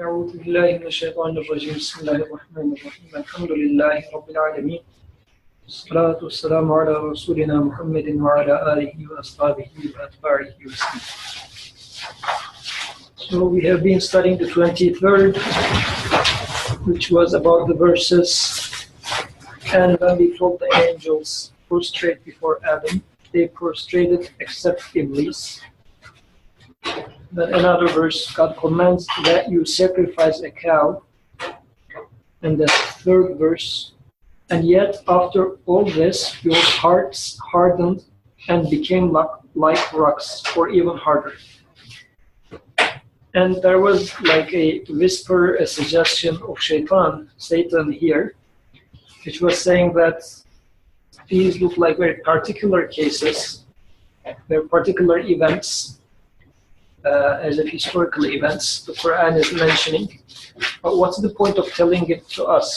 أعوذ بالله من الشيطان الرجيم بسم الله الرحمن الرحيم الحمد لله رب العالمين الصلاة والسلام على رسولنا محمد وعلى آله وأصحابه وأتباعه وسلم. So we have been studying the 23rd, which was about the verses, and when we told the angels prostrate before Adam, they prostrated except Iblis. Then another verse, God commands that you sacrifice a cow. And the third verse, and yet after all this, your hearts hardened and became like rocks, or even harder. And there was like a whisper, a suggestion of Satan here, which was saying that these look like very particular cases, very particular events, as if historical events the Quran is mentioning. But what's the point of telling it to us?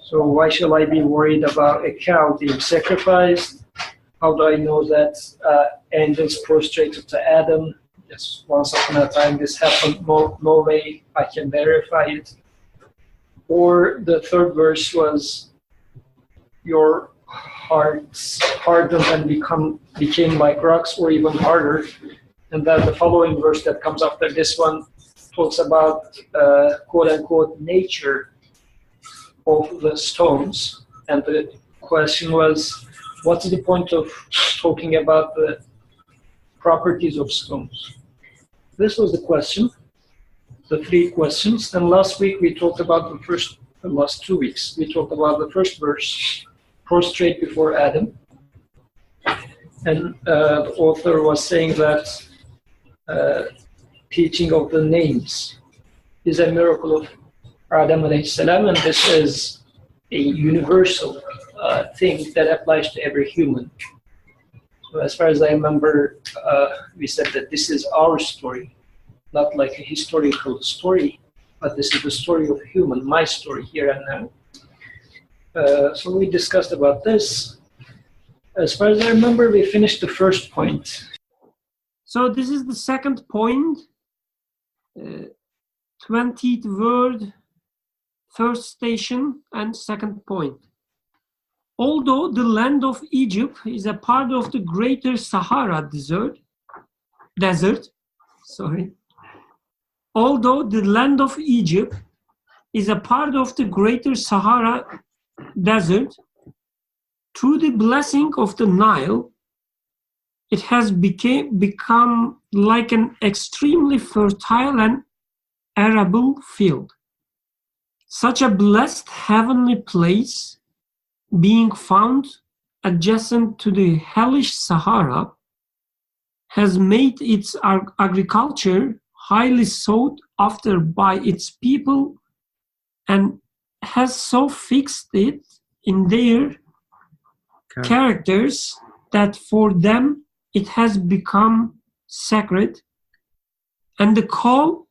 So why shall I be worried about a cow being sacrificed? How do I know that angels prostrated to Adam? Yes, once upon a time this happened. No way I can verify it. Or the third verse was, your hearts hardened and became like rocks, or even harder. And then the following verse that comes after this one talks about quote-unquote nature of the stones. And the question was, what's the point of talking about the properties of stones? This was the question, the three questions. And last week we talked about the last 2 weeks, we talked about the first verse, prostrate before Adam. And the author was saying that teaching of the names is a miracle of Adam alayhi salam, and this is a universal thing that applies to every human. So as far as I remember, we said that this is our story, not like a historical story, but this is the story of human, my story here and now. So we discussed about this. As far as I remember, we finished the first point. So this is the second point, 20th word, first station and second point. Although the land of Egypt is a part of the greater Sahara desert, although the land of Egypt is a part of the greater Sahara desert, through the blessing of the Nile, it has become like an extremely fertile and arable field. Such a blessed heavenly place, being found adjacent to the hellish Sahara, has made its agriculture highly sought after by its people, and has so fixed it in their characters that for them it has become sacred, and the cow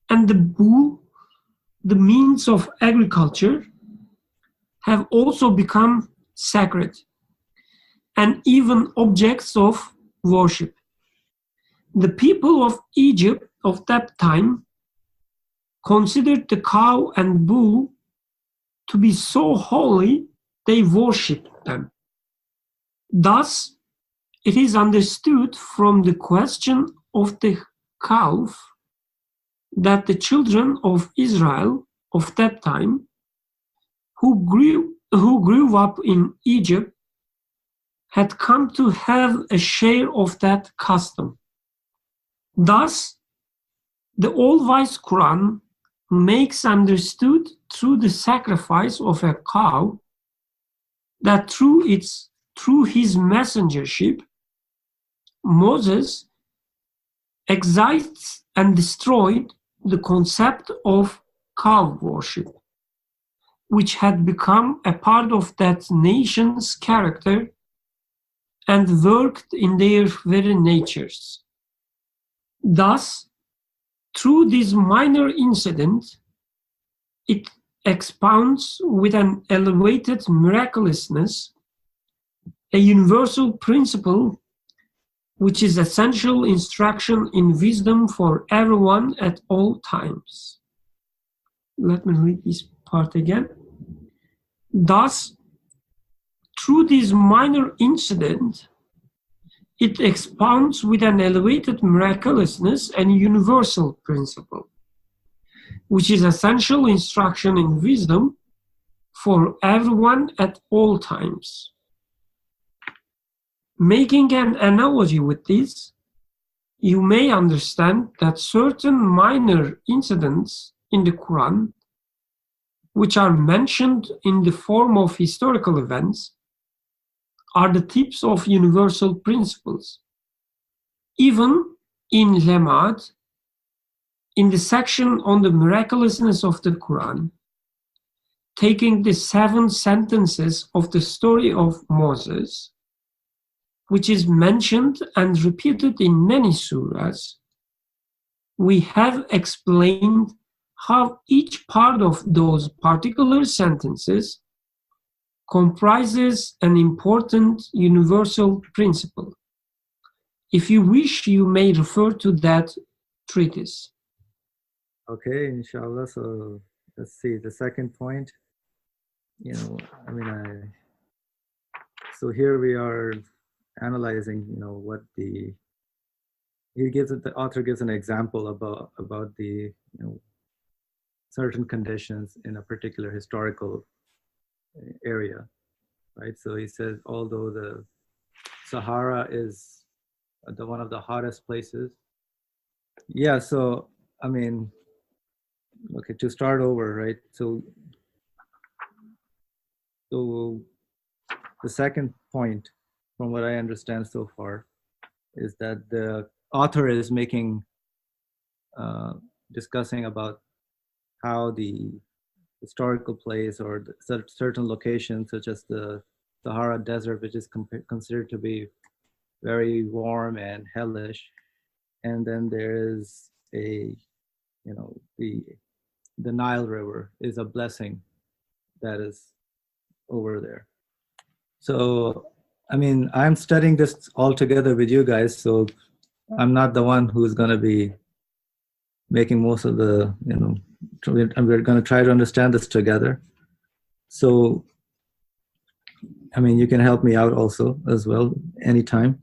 and the bull, the means of agriculture, have also become sacred and even objects of worship. The people of Egypt of that time considered the cow and bull to be so holy they worshipped them. Thus, it is understood from the question of the calf that the children of Israel of that time, who grew up in Egypt, had come to have a share of that custom. Thus, the all-wise Quran makes understood through the sacrifice of a cow that through his messengership, Moses excites and destroyed the concept of cow worship, which had become a part of that nation's character and worked in their very natures. Thus, through this minor incident, it expounds with an elevated miraculousness a universal principle which is essential instruction in wisdom for everyone at all times. Let me read this part again. Thus, through this minor incident, it expounds with an elevated miraculousness and universal principle, which is essential instruction in wisdom for everyone at all times. Making an analogy with this, you may understand that certain minor incidents in the Quran, which are mentioned in the form of historical events, are the tips of universal principles. Even in Lemad, in the section on the miraculousness of the Quran, taking the 7 sentences of the story of Moses, which is mentioned and repeated in many surahs, we have explained how each part of those particular sentences comprises an important universal principle. If you wish, you may refer to that treatise. Okay, inshallah. So let's see the second point. So here we are analyzing, what the author gives an example about the, certain conditions in a particular historical area, right? So he says, although the Sahara is one of the hottest places. Yeah, so, okay, to start over, right? So the second point, from what I understand so far, is that the author is discussing about how the historical place or certain locations, such as the Sahara Desert, which is considered to be very warm and hellish, and then there is the Nile River is a blessing that is over there. So, I'm studying this all together with you guys, so I'm not the one who's going to be making most of the, we're going to try to understand this together. So, you can help me out also as well anytime.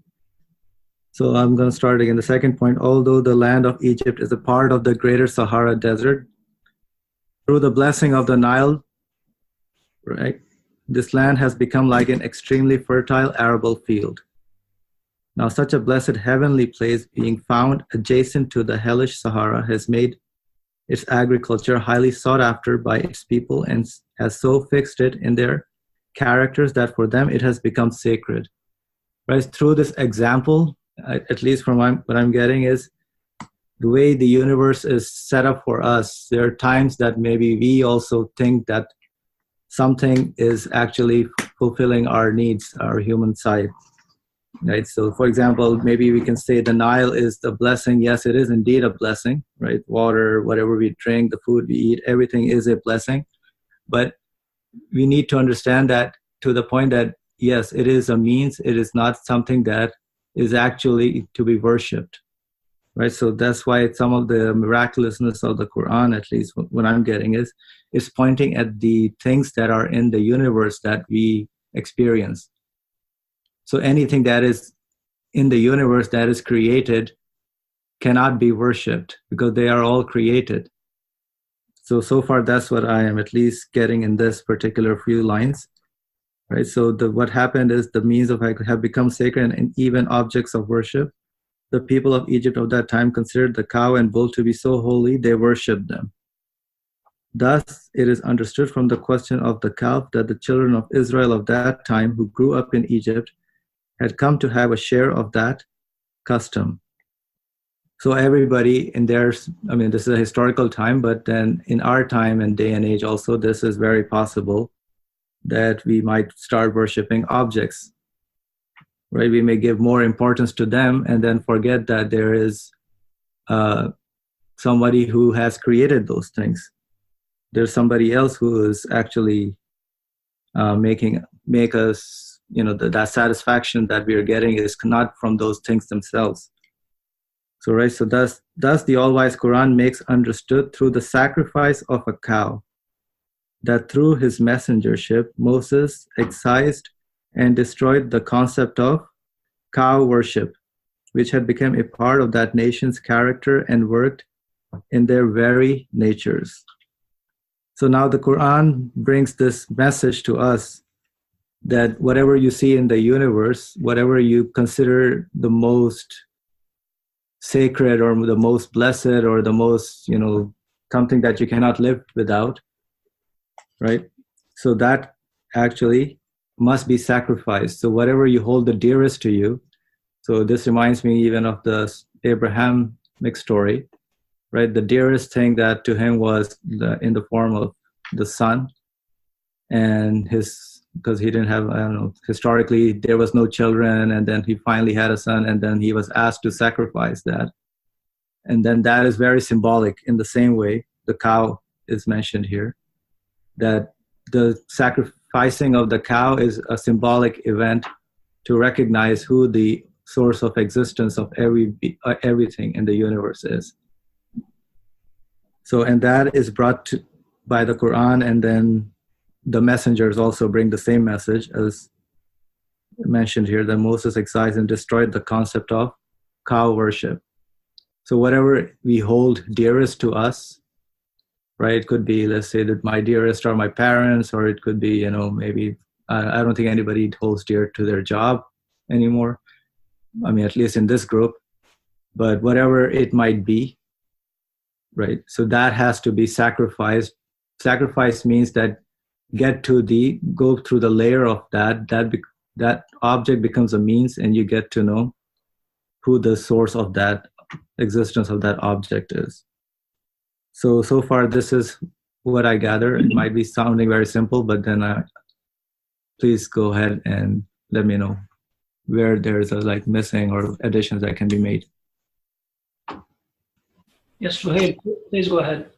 So I'm going to start again. The second point, although the land of Egypt is a part of the greater Sahara Desert, through the blessing of the Nile, right, this land has become like an extremely fertile arable field. Now, such a blessed heavenly place being found adjacent to the hellish Sahara has made its agriculture highly sought after by its people and has so fixed it in their characters that for them it has become sacred. Right? Through this example, at least from what I'm getting, is the way the universe is set up for us. There are times that maybe we also think that something is actually fulfilling our needs, our human side. Right. So, for example, maybe we can say the Nile is the blessing. Yes, it is indeed a blessing, right? Water, whatever we drink, the food we eat, everything is a blessing. But we need to understand that to the point that, yes, it is a means. It is not something that is actually to be worshipped, right? So that's why some of the miraculousness of the Quran, at least what I'm getting, is pointing at the things that are in the universe that we experience. So anything that is in the universe that is created cannot be worshipped because they are all created. So far, that's what I am at least getting in this particular few lines, right? So what happened is the means of have become sacred and even objects of worship. The people of Egypt of that time considered the cow and bull to be so holy, they worshipped them. Thus, it is understood from the question of the calf that the children of Israel of that time who grew up in Egypt had come to have a share of that custom. So everybody in theirs, this is a historical time, but then in our time and day and age also, this is very possible that we might start worshiping objects, right? We may give more importance to them and then forget that there is somebody who has created those things. There's somebody else who is actually make us that satisfaction that we are getting is not from those things themselves. So, right, so thus the all-wise Quran makes understood through the sacrifice of a cow that through his messengership, Moses excised and destroyed the concept of cow worship, which had become a part of that nation's character and worked in their very natures. So now the Quran brings this message to us that whatever you see in the universe, whatever you consider the most sacred or the most blessed or the most, something that you cannot live without, right? So that actually must be sacrificed. So whatever you hold the dearest to you, so this reminds me even of the Abrahamic story, right? The dearest thing that to him was in the form of the son, and because he didn't have, historically there was no children, and then he finally had a son, and then he was asked to sacrifice that. And then that is very symbolic in the same way the cow is mentioned here, that the sacrificing of the cow is a symbolic event to recognize who the source of existence of everything in the universe is. So, and that is brought by the Quran, and then the messengers also bring the same message as mentioned here, that Moses excised and destroyed the concept of cow worship. So whatever we hold dearest to us, right? It could be, let's say that my dearest are my parents, or it could be, maybe, I don't think anybody holds dear to their job anymore. I mean, at least in this group, but whatever it might be, right? So that has to be sacrificed. Sacrifice means that go through the layer of that object becomes a means, and you get to know who the source of that existence of that object is. So far, this is what I gather. It might be sounding very simple, but then please go ahead and let me know where there's missing or additions that can be made. Yes, Suhail, please go ahead.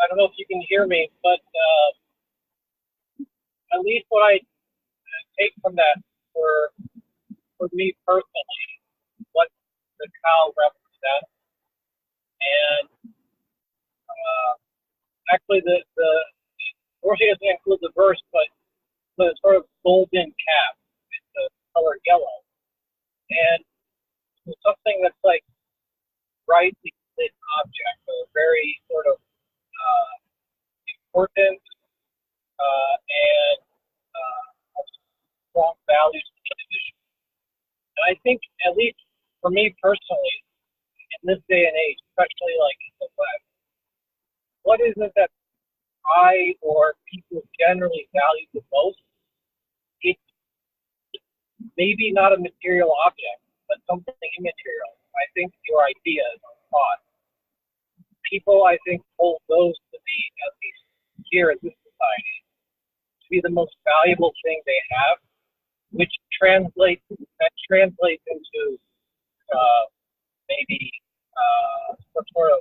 I don't know if you can hear me, but at least what I take from that for me personally, what the cow represents, and actually the Dorothy doesn't include the verse, but the sort of golden calf, it's the color yellow, and it's something that's like brightly lit object, or very sort of important and strong values and tradition. And I think, at least for me personally, in this day and age, especially like in the West, what is it that I or people generally value the most? It's maybe not a material object, but something immaterial. I think your ideas or thoughts. People, I think, hold those to be, at least here in this society, to be the most valuable thing they have, which translates into maybe some sort of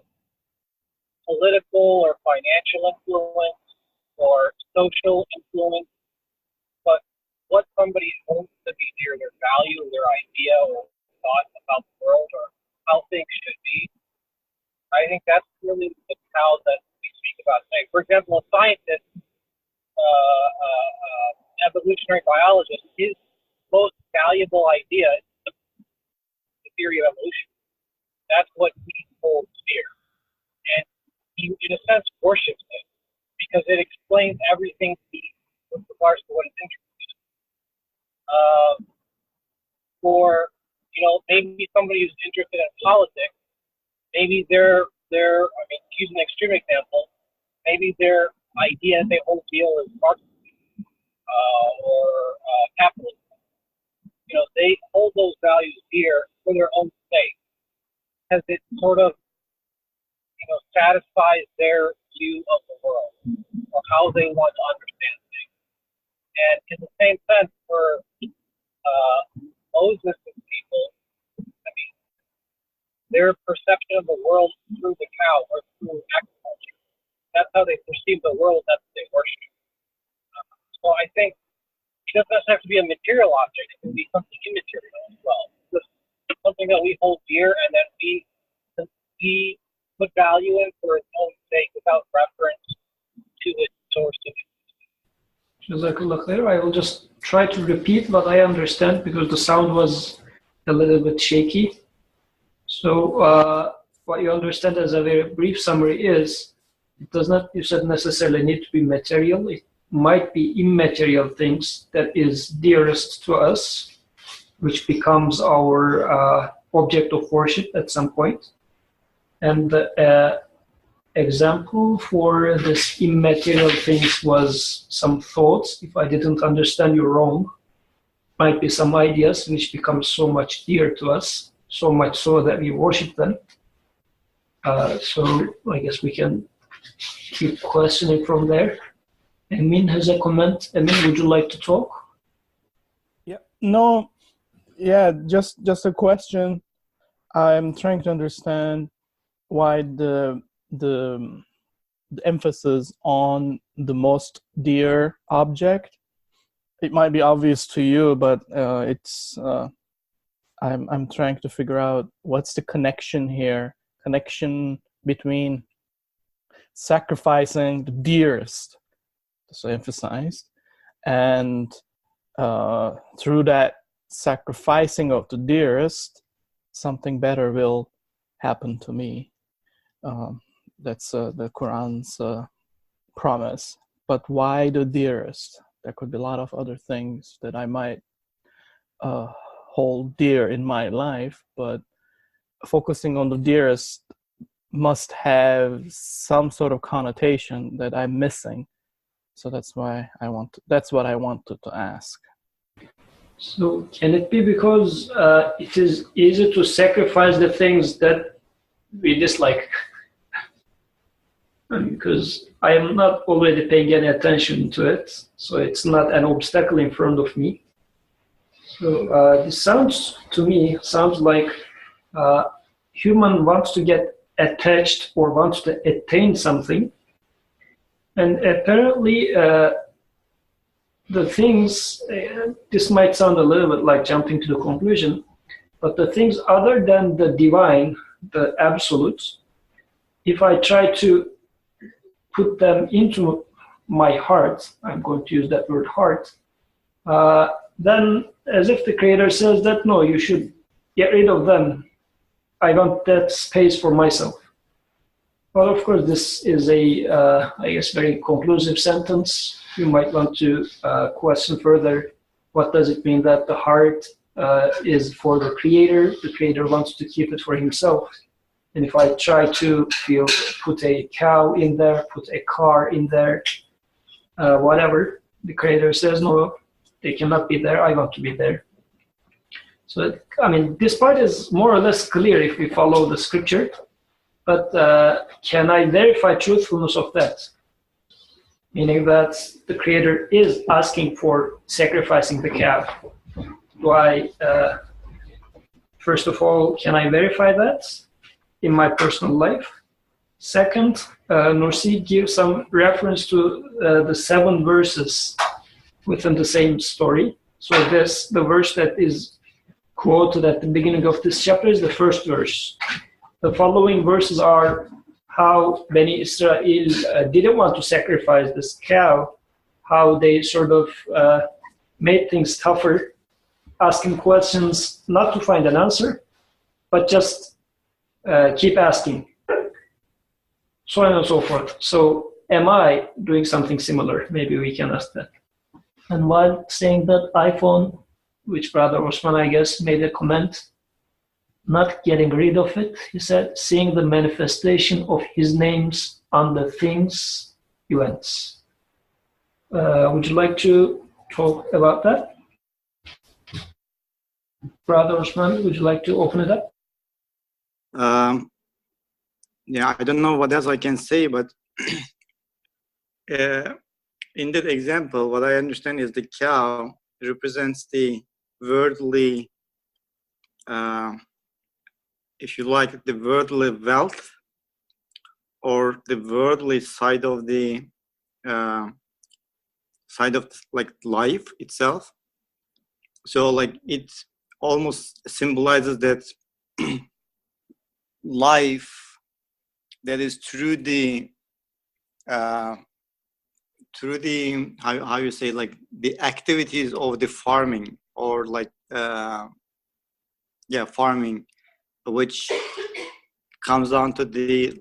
political or financial influence or social influence. But what somebody holds to be dear, their value, their idea, or thought about the world, or how things should be, I think that's really the cow that we speak about today. For example, a scientist, evolutionary biologist, his most valuable idea is the theory of evolution. That's what he holds dear. And he, in a sense, worships it because it explains everything with regards to what he's interested in. Or, maybe somebody who's interested in politics, maybe their to use an extreme example, maybe their idea they hold deal is Marxism or capitalism. They hold those values dear for their own sake, because it sort of, satisfies their view of the world or how they want to understand things. And in the same sense, for Moses' people, their perception of the world through the cow or through agriculture. That's how they perceive the world. That's what they worship. So I think doesn't necessarily have to be a material object. It can be something immaterial as well. Just something that we hold dear and that we put value in for its own sake without reference to its source of Jazakallah khair. I will just try to repeat what I understand because the sound was a little bit shaky. So what you understand as a very brief summary is it does not, you said, necessarily need to be material. It might be immaterial things that is dearest to us, which becomes our object of worship at some point. And the example for this immaterial things was some thoughts. If I didn't understand you wrong, might be some ideas which become so much dear to us, so much so that we worship them. So I guess we can keep questioning from there. Emin has a comment. Emin, would you like to talk? Yeah. No. Yeah. Just a question. I'm trying to understand why the emphasis on the most dear object. It might be obvious to you, but it's I'm trying to figure out what's the connection here. Connection between sacrificing the dearest, so emphasized, and through that sacrificing of the dearest, something better will happen to me. That's the Quran's promise. But why the dearest? There could be a lot of other things that I might hold dear in my life, but focusing on the dearest must have some sort of connotation that I'm missing. So that's why that's what I wanted to ask. So can it be because it is easy to sacrifice the things that we dislike? Because I am not already paying any attention to it, so it's not an obstacle in front of me. So this sounds like human wants to get attached or wants to attain something, and apparently the things, this might sound a little bit like jumping to the conclusion, but the things other than the divine, the absolute, if I try to put them into my heart, I'm going to use that word heart, then as if the Creator says that, no, you should get rid of them. I want that space for myself. Well, of course, this is a, I guess, very conclusive sentence. You might want to question further, what does it mean that the heart is for the Creator? The Creator wants to keep it for himself. And if I try to put a cow in there, put a car in there, whatever, the Creator says, no, they cannot be there, I want to be there. So, I mean, this part is more or less clear if we follow the scripture, but can I verify truthfulness of that? Meaning that the Creator is asking for sacrificing the cow. Do I, first of all, can I verify that in my personal life? Second, Nursi gives some reference to the 7 verses within the same story. So the verse that is quoted at the beginning of this chapter is the first verse. The following verses are how Bani Israel didn't want to sacrifice this cow, how they sort of made things tougher, asking questions not to find an answer, but just keep asking, so on and so forth. So am I doing something similar? Maybe we can ask that. And while saying that, iPhone, which Brother Osman, I guess, made a comment, not getting rid of it, he said, seeing the manifestation of his names on the things, events. Would you like to talk about that? Brother Osman, would you like to open it up? Yeah, I don't know what else I can say, but in that example, what I understand is the cow represents the worldly, if you like, the worldly wealth or the worldly side of the side of like life itself. So like it almost symbolizes that life that is through the how you say, like the activities of the farming, or like farming, which comes down to the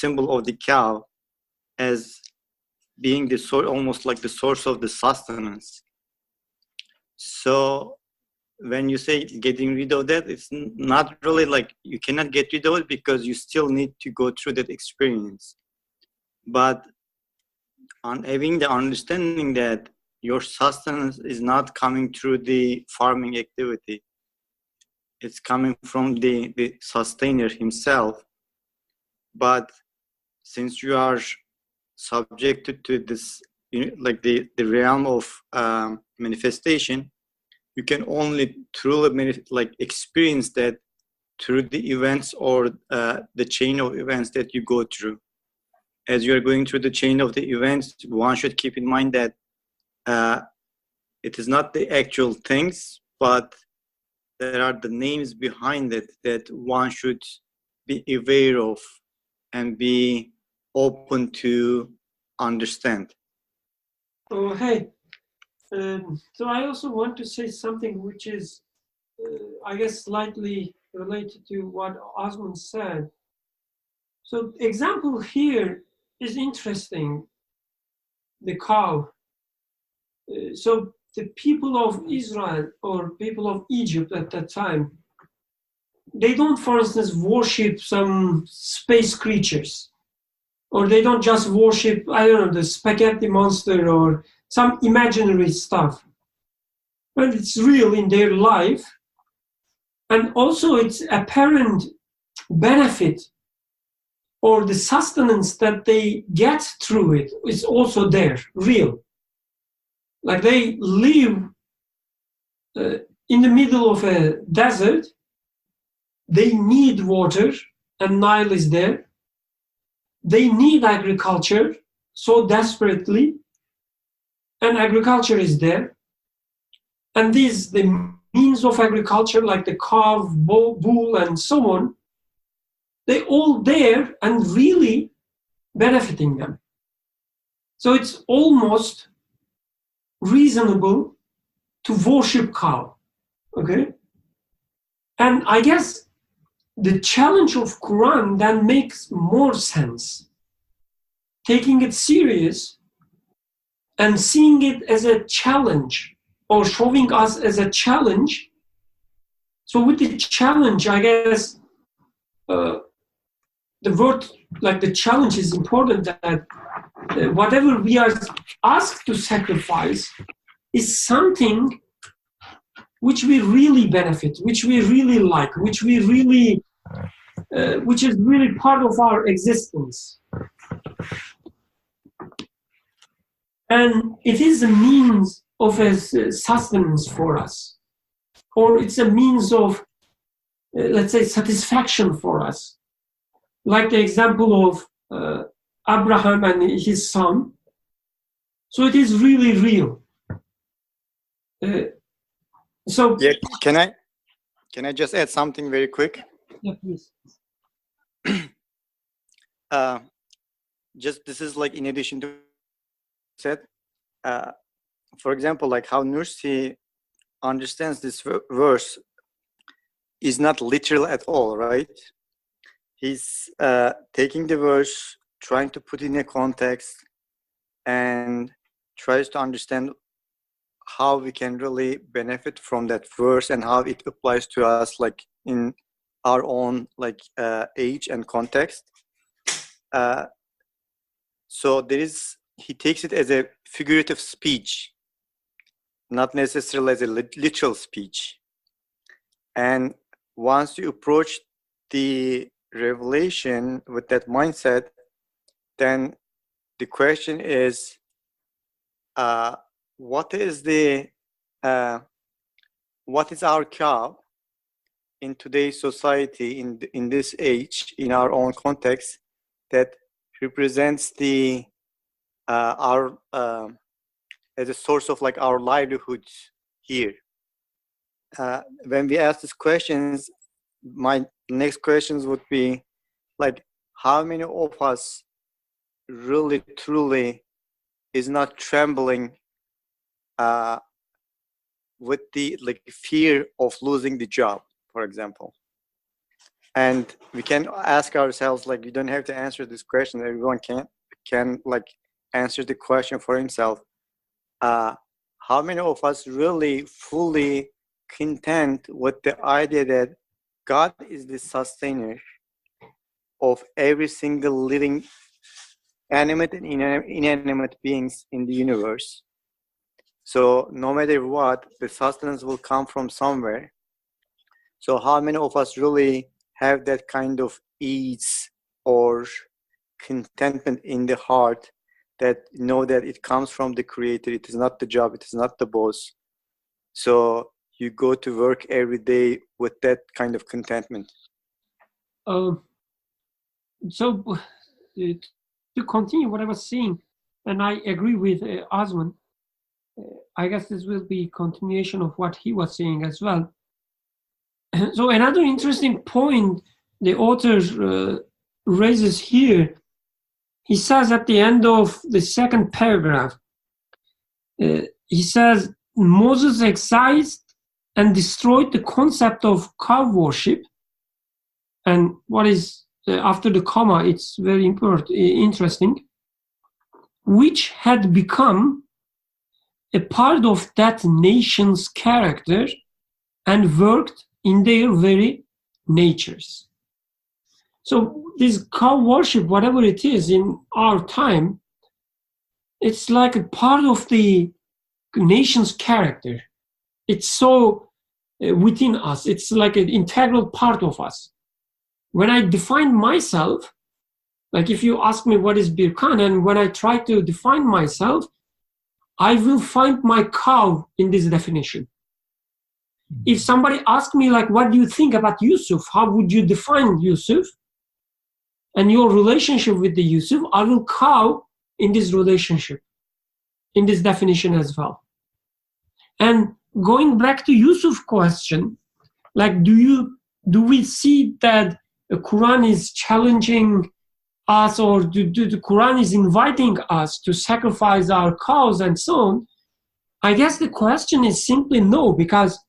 symbol of the cow as being the source, almost like the source of the sustenance. So when you say getting rid of that, it's not really like you cannot get rid of it, because you still need to go through that experience. But on having the understanding that your sustenance is not coming through the farming activity, it's coming from the sustainer himself. But since you are subjected to this, like the realm of manifestation, you can only truly experience that through the events, or the chain of events that you go through. As you are going through the chain of the events, one should keep in mind that it is not the actual things, but there are the names behind it that one should be aware of and be open to understand. Oh, hey. So I also want to say something which is, I guess, slightly related to what Osman said. So example here is interesting, the cow. So the people of Israel, or people of Egypt at that time, they don't, for instance, worship some space creatures, or they don't just worship, I don't know, the spaghetti monster or some imaginary stuff. But it's real in their life, and also its apparent benefit or the sustenance that they get through it is also there, real. Like they live in the middle of a desert, they need water, and Nile is there. They need agriculture so desperately, and agriculture is there. And the means of agriculture, like the cow, bull, and so on, they're all there and really benefiting them. So it's almost reasonable to worship cow, okay? And I guess the challenge of Quran then makes more sense. Taking it serious and seeing it as a challenge, or showing us as a challenge. So with the challenge, I guess the word, like the challenge, is important, that whatever we are asked to sacrifice is something which we really benefit, which we really like, which is really part of our existence. And it is a means of a sustenance for us, or it's a means of, let's say, satisfaction for us. Like the example of Abraham and his son. So it is really real. So yeah, can I just add something very quick? Yeah, please. Just this is like in addition to said, for example, like how Nursi understands this verse is not literal at all, right? He's taking the verse, trying to put in a context, and tries to understand how we can really benefit from that verse and how it applies to us, like in our own like age and context. So he takes it as a figurative speech, not necessarily as a literal speech. And once you approach the revelation with that mindset, then the question is, what is our cow in today's society, in this age, in our own context, that represents our as a source of like our livelihoods here. When we ask these questions, my next questions would be like, how many of us really truly is not trembling with the like fear of losing the job, for example? And we can ask ourselves, like, you don't have to answer this question. Everyone can like answer the question for himself. How many of us really fully content with the idea that God is the sustainer of every single living animate and inanimate beings in the universe? So no matter what, the sustenance will come from somewhere. So how many of us really have that kind of ease or contentment in the heart that know that it comes from the Creator? It is not the job, it is not the boss. So you go to work every day with that kind of contentment. So to continue what I was saying, and I agree with Osman, I guess this will be continuation of what he was saying as well. So another interesting point the author raises here, he says at the end of the second paragraph, he says, Moses excised and destroyed the concept of cow worship. And what is after the comma, it's very interesting, which had become a part of that nation's character and worked in their very natures. So this cow worship, whatever it is in our time, it's like a part of the nation's character. It's so within us. It's like an integral part of us. When I define myself, like if you ask me what is Birkan, and when I try to define myself, I will find my cow in this definition. If somebody asks me, like, what do you think about Yusuf? How would you define Yusuf? And your relationship with the Yusuf, I will cow in this relationship, in this definition as well. And going back to Yusuf's question, like, do we see that the Quran is challenging us, or the Quran is inviting us to sacrifice our cows and so on? I guess the question is simply no, because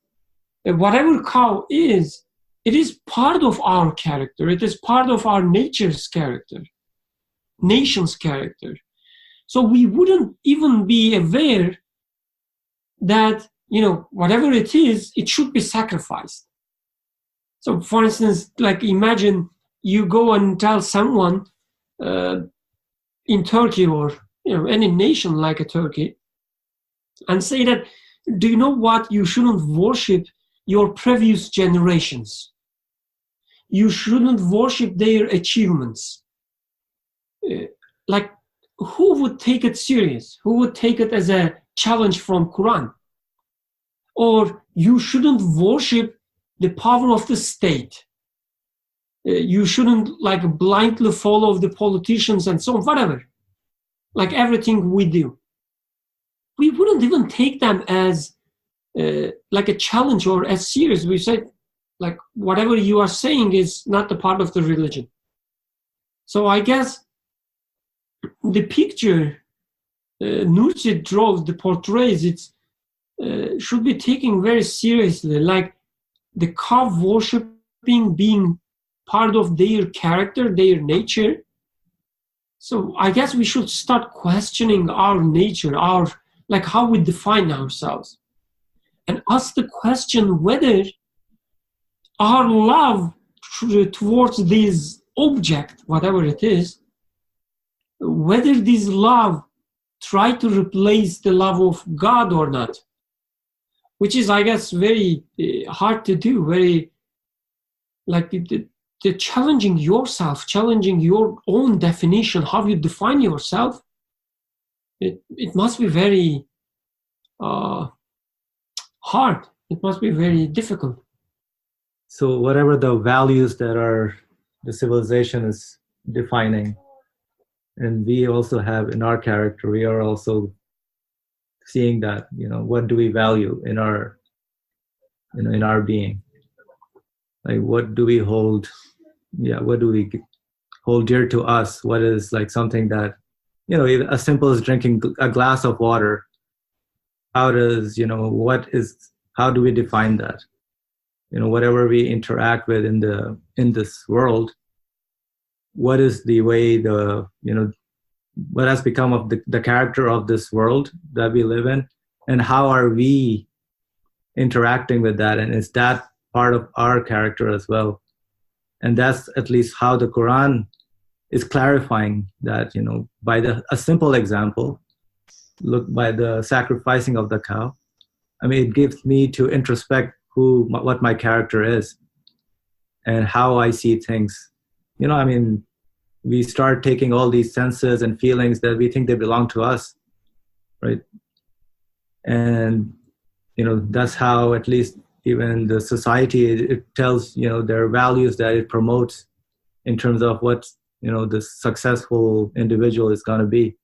whatever cow is, it is part of our character. It is part of our nature's character, nation's character. So we wouldn't even be aware that, whatever it is, it should be sacrificed. So for instance, like imagine you go and tell someone in Turkey or any nation like a Turkey, and say that, do you know what? You shouldn't worship your previous generations. You shouldn't worship their achievements. Like, who would take it serious? Who would take it as a challenge from Quran? Or you shouldn't worship the power of the state. You shouldn't like blindly follow the politicians and so on, whatever. Like everything we do. We wouldn't even take them as like a challenge or as serious. We said, like, whatever you are saying is not the part of the religion. So I guess the picture Nursi draws, the portrays, it's should be taken very seriously, like the cow worshipping being part of their character, their nature. So I guess we should start questioning our nature, like how we define ourselves, and ask the question whether our love towards this object, whatever it is, whether this love try to replace the love of God or not, which is, I guess, very hard to do, very like the challenging yourself, challenging your own definition, how you define yourself. It must be very hard. It must be very difficult. So whatever the values that the civilization is defining, and we also have in our character, we are also seeing that, what do we value in our, in our being? Like, what do we hold? Yeah, what do we hold dear to us? What is like something that, even as simple as drinking a glass of water? How does, how do we define that? Whatever we interact with in this world, what is the way what has become of the character of this world that we live in, and how are we interacting with that, and is that part of our character as well? And that's at least how the Quran is clarifying that, by a simple example, look, by the sacrificing of the cow. I mean, it gives me to introspect what my character is and how I see things. We start taking all these senses and feelings that we think they belong to us, right? And, that's how at least even the society, it tells, their values that it promotes in terms of what, the successful individual is going to be.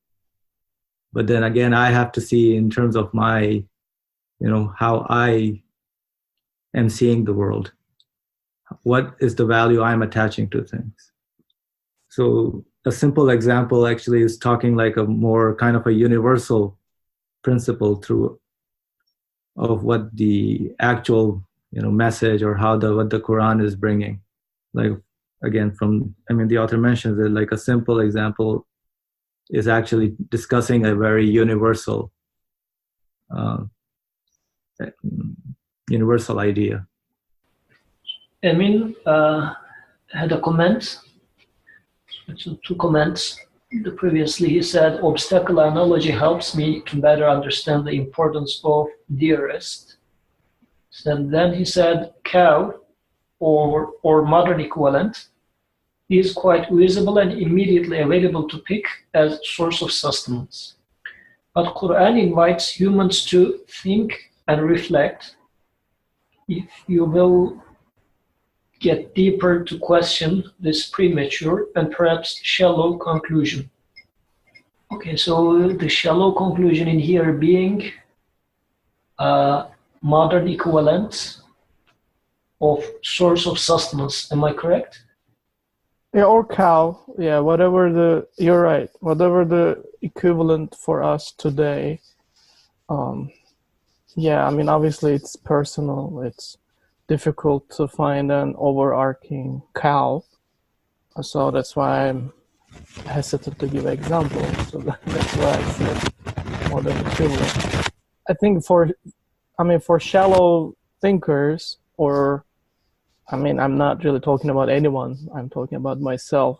But then again, I have to see in terms of my, how I am seeing the world. What is the value I'm attaching to things? So a simple example actually is talking like a more kind of a universal principle of what the actual, message or what the Quran is bringing. Like, again, the author mentions that like a simple example is actually discussing a very universal idea. Emin had a comment, two comments. Previously he said, obstacle analogy helps me to better understand the importance of dearest. And then he said, cow, or modern equivalent, is quite visible and immediately available to pick as source of sustenance. But Quran invites humans to think and reflect. If you will get deeper to question this premature and perhaps shallow conclusion. Okay, so the shallow conclusion in here being modern equivalent of source of sustenance. Am I correct? Yeah, or cow. Yeah, you're right. Whatever the equivalent for us today. Obviously it's personal. It's difficult to find an overarching cow. So that's why I'm hesitant to give examples. So that's why I said modern equivalent. I think for shallow thinkers, or I'm not really talking about anyone, I'm talking about myself.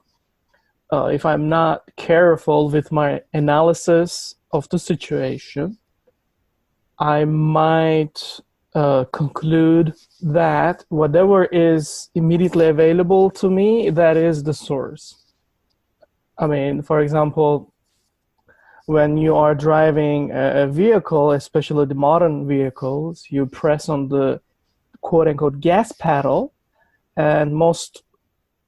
If I'm not careful with my analysis of the situation, I might conclude that whatever is immediately available to me, that is the source. For example, when you are driving a vehicle, especially the modern vehicles, you press on the quote-unquote gas pedal, and most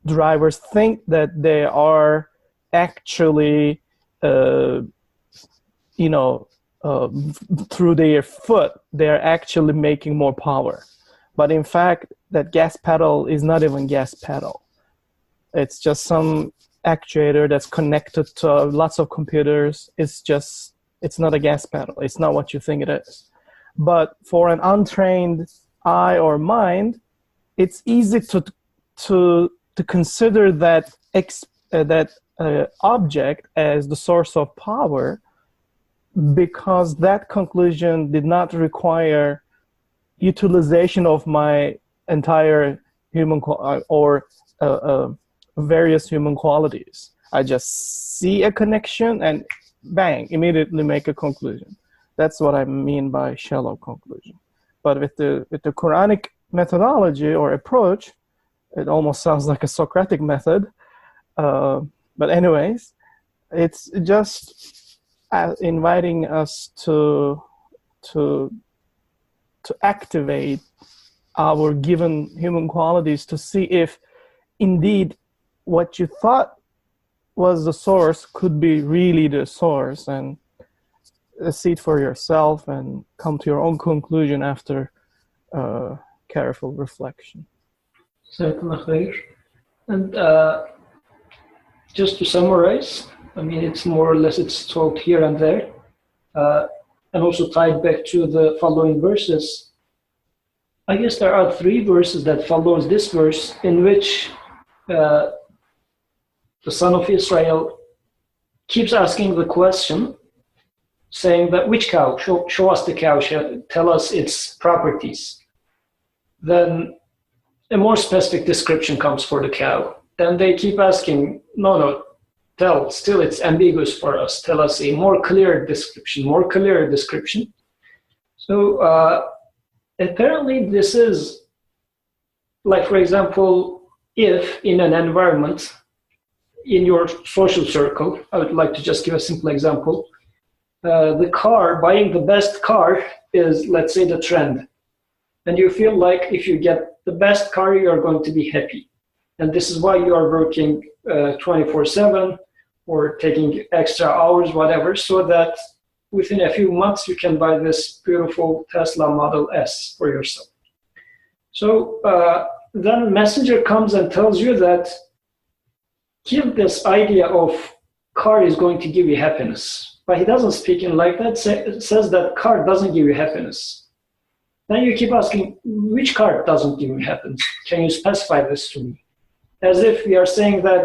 drivers think that they are actually, through their foot, they're actually making more power. But in fact, that gas pedal is not even gas pedal. It's just some actuator that's connected to lots of computers. It's not a gas pedal. It's not what you think it is. But for an untrained eye or mind, it's easy to consider that object as the source of power, because that conclusion did not require utilization of my entire human or various human qualities. I just see a connection and bang, immediately make a conclusion. That's what I mean by shallow conclusion. But with the Quranic methodology or approach, it almost sounds like a Socratic method. But anyways, it's just inviting us to activate our given human qualities to see if indeed what you thought was the source could be really the source. And see it for yourself and come to your own conclusion after careful reflection. And just to summarize, I mean, it's more or less it's told here and there, and also tied back to the following verses. I guess there are 3 verses that follows this verse in which the son of Israel keeps asking the question, saying that which cow? Show us the cow, tell us its properties. Then a more specific description comes for the cow. Then they keep asking, no, still it's ambiguous for us. Tell us a more clear description. So apparently this is, like for example, if in an environment, in your social circle, I would like to just give a simple example. Buying the best car is, let's say, the trend. And you feel like if you get the best car, you are going to be happy. And this is why you are working 24/7 or taking extra hours, whatever, so that within a few months you can buy this beautiful Tesla Model S for yourself. So then a messenger comes and tells you that give this idea of car is going to give you happiness. But he doesn't speak in like that, says that car doesn't give you happiness. Then you keep asking, which car doesn't give you happiness? Can you specify this to me? As if we are saying that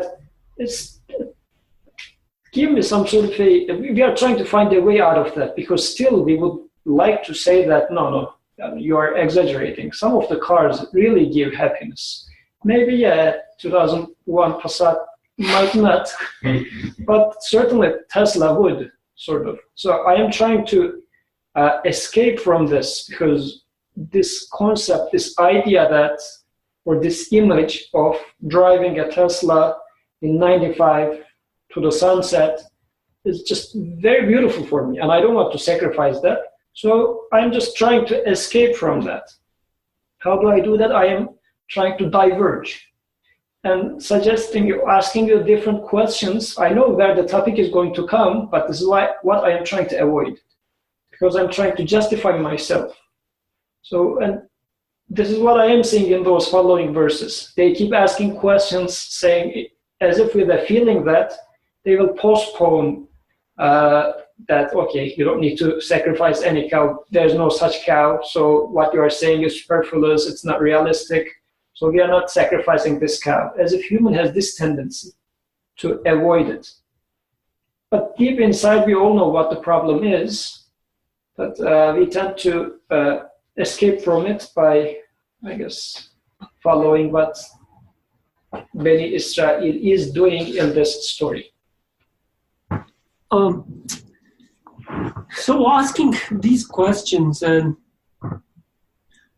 give me some sort of we are trying to find a way out of that, because still we would like to say that, no, you are exaggerating. Some of the cars really give happiness. Maybe 2001 Passat might not, but certainly Tesla would, sort of. So I am trying to escape from this, because this concept, this idea that, or this image of driving a Tesla in 95 to the sunset is just very beautiful for me, and I don't want to sacrifice that. So I'm just trying to escape from that. How do I do that? I am trying to diverge and asking you different questions. I know where the topic is going to come, but this is what I am trying to avoid, because I'm trying to justify myself. So, and this is what I am seeing in those following verses. They keep asking questions, saying as if with a feeling that they will postpone that, okay, you don't need to sacrifice any cow. There's no such cow. So what you are saying is superfluous. It's not realistic. So we are not sacrificing this cow. As if human has this tendency to avoid it. But deep inside, we all know what the problem is. But we tend to escape from it by, I guess, following what Beni Israel is doing in this story. So asking these questions and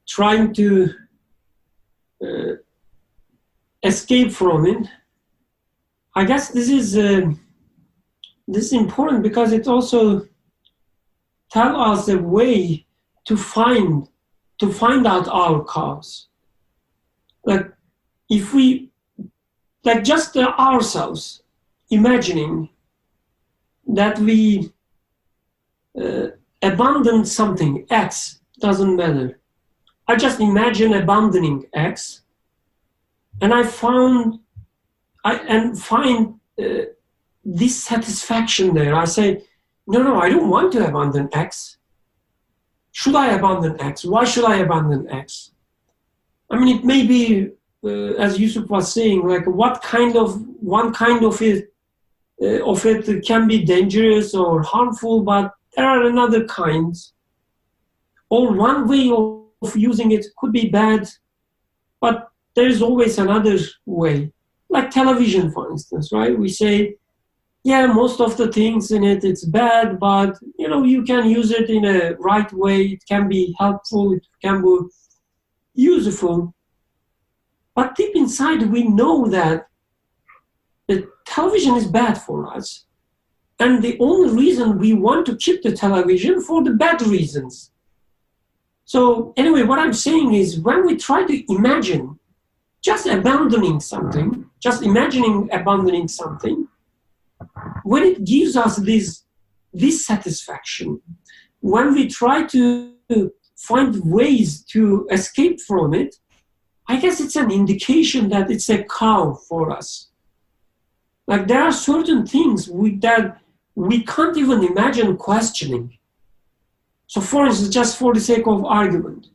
trying to escape from it, I guess this is important, because it also tells us a way to find out our cause. Like if we, like just ourselves, imagining that we abandon something, X, doesn't matter. I just imagine abandoning X, and I find this satisfaction there. I say, no, I don't want to abandon X. Should I abandon X? Why should I abandon X? I mean, it may be, as Yusuf was saying, like one kind of it can be dangerous or harmful, but there are another kinds. Or one way of using it could be bad, but there is always another way. Like television, for instance, right? We say, yeah, most of the things in it, it's bad, but you can use it in a right way. It can be helpful. It can be useful. But deep inside, we know that the television is bad for us. And the only reason we want to keep the television for the bad reasons. So anyway, what I'm saying is when we try to imagine just abandoning something, just imagining abandoning something, when it gives us this dissatisfaction, when we try to find ways to escape from it, I guess it's an indication that it's a cow for us. Like there are certain things that we can't even imagine questioning. So for instance, just for the sake of argument,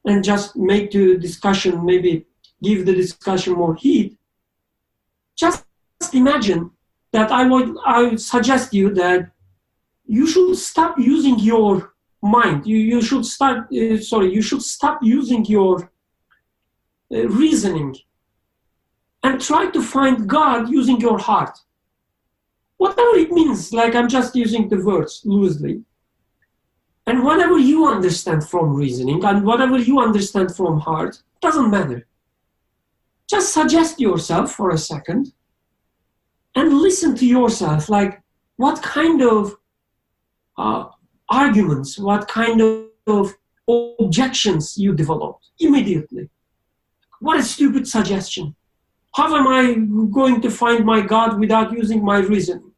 and just make the discussion, maybe give the discussion more heat, just imagine that I would suggest you that you should stop using your mind. You should stop using your reasoning and try to find God using your heart. Whatever it means, like I'm just using the words loosely. And whatever you understand from reasoning and whatever you understand from heart, doesn't matter. Just suggest yourself for a second and listen to yourself, like what kind of arguments, what kind of objections you developed immediately. What a stupid suggestion. How am I going to find my God without using my reasoning?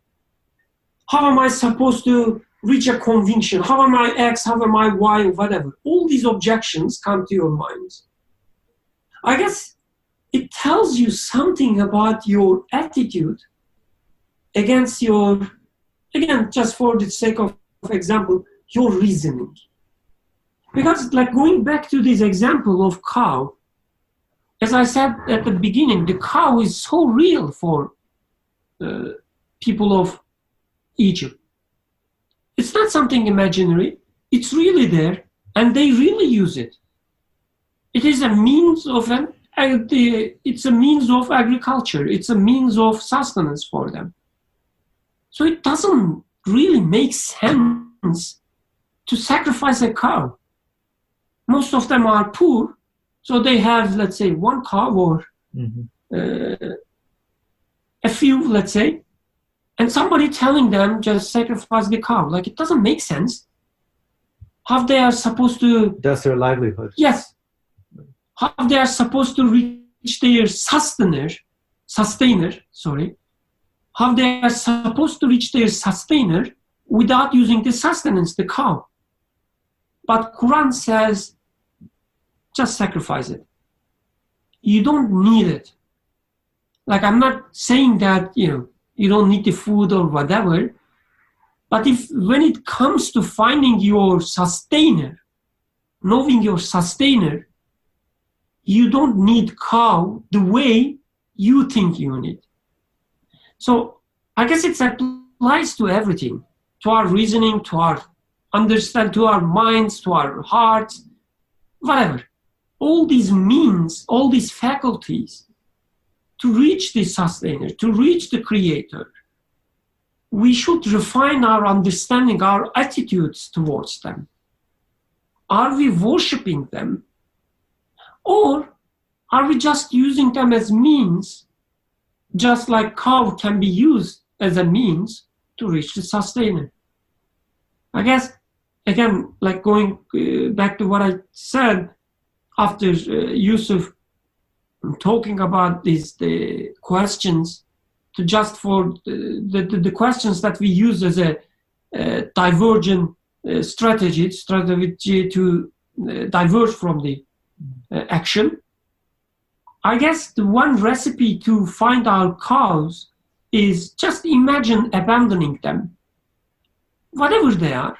How am I supposed to reach a conviction? How am I X? How am I Y? Whatever. All these objections come to your minds. I guess it tells you something about your attitude against your, again, just for the sake of example, your reasoning. Because like going back to this example of cow, as I said at the beginning, the cow is so real for people of Egypt. It's not something imaginary. It's really there, and they really use it. It is a means of it's a means of agriculture. It's a means of sustenance for them. So it doesn't really make sense to sacrifice a cow. Most of them are poor, so they have, let's say, one cow or a few, let's say, and somebody telling them just sacrifice the cow. Like, it doesn't make sense. How they are supposed to... That's their livelihood. Yes. How they are supposed to reach their sustainer, how they are supposed to reach their sustainer without using the sustenance, the cow. But Quran says, just sacrifice it. You don't need it. Like, I'm not saying that, you don't need the food or whatever, but when it comes to finding your sustainer, knowing your sustainer, you don't need cow the way you think you need. So I guess it applies to everything, to our reasoning, to our understand, to our minds, to our hearts, whatever. All these means, all these faculties to reach the sustainer, to reach the creator, we should refine our understanding, our attitudes towards them. Are we worshiping them? Or are we just using them as means, just like cow can be used as a means to reach the sustainer? I guess, again, like going back to what I said after Yusuf talking about the questions, to just for the questions that we use as a divergent strategy to diverge from the action. I guess the one recipe to find our cows is just imagine abandoning them, whatever they are,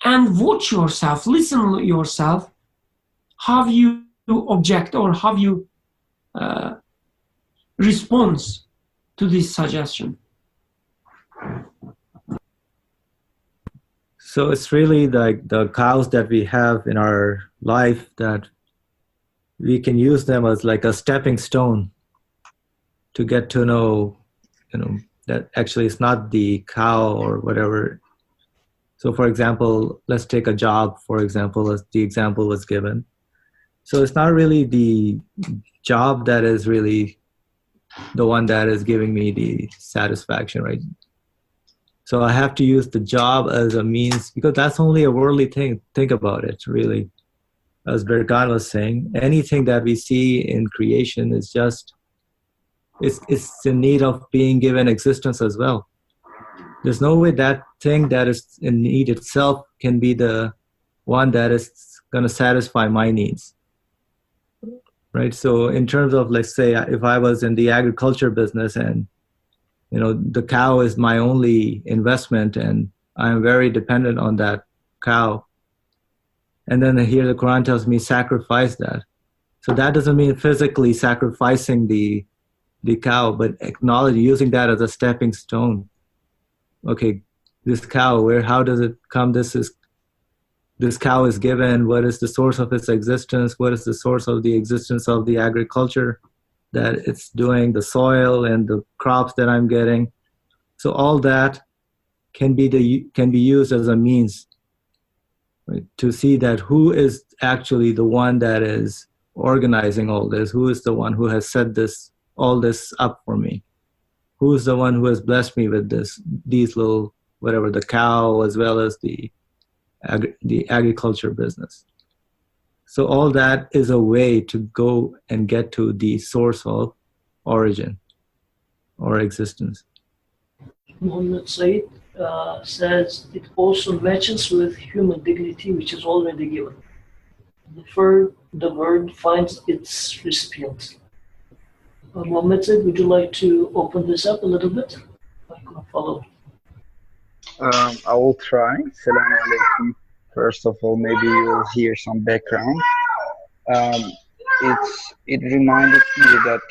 and watch yourself, listen to yourself, how you object or how you respond to this suggestion. So it's really like the cows that we have in our life that we can use them as like a stepping stone to get to know, that actually it's not the cow or whatever. So for example, let's take a job, for example, as the example was given. So it's not really the job that is really the one that is giving me the satisfaction, right? So I have to use the job as a means, because that's only a worldly thing. Think about it, really. As Berkan was saying, anything that we see in creation is just, it's in need of being given existence as well. There's no way that thing that is in need itself can be the one that is going to satisfy my needs. Right? So in terms of, let's say, if I was in the agriculture business and, you know, the cow is my only investment and I'm very dependent on that cow. And then here the Quran tells me sacrifice that. So that doesn't mean physically sacrificing the cow, but acknowledge using that as a stepping stone. Okay, this cow, how does it come? This cow is given. What is the source of its existence? What is the source of the existence of the agriculture that it's doing, the soil and the crops that I'm getting? So all that can be used as a means, right, to see that who is actually the one that is organizing all this, who is the one who has set all this up for me, who is the one who has blessed me with these little, whatever, the cow as well as the agriculture business. So all that is a way to go and get to the source of origin or existence. Muhammad Said says it also matches with human dignity, which is already given. The word finds its recipient. Muhammad Said, would you like to open this up a little bit? I can follow. I will try. Assalamu alaikum. First of all, maybe you will hear some background. It reminded me that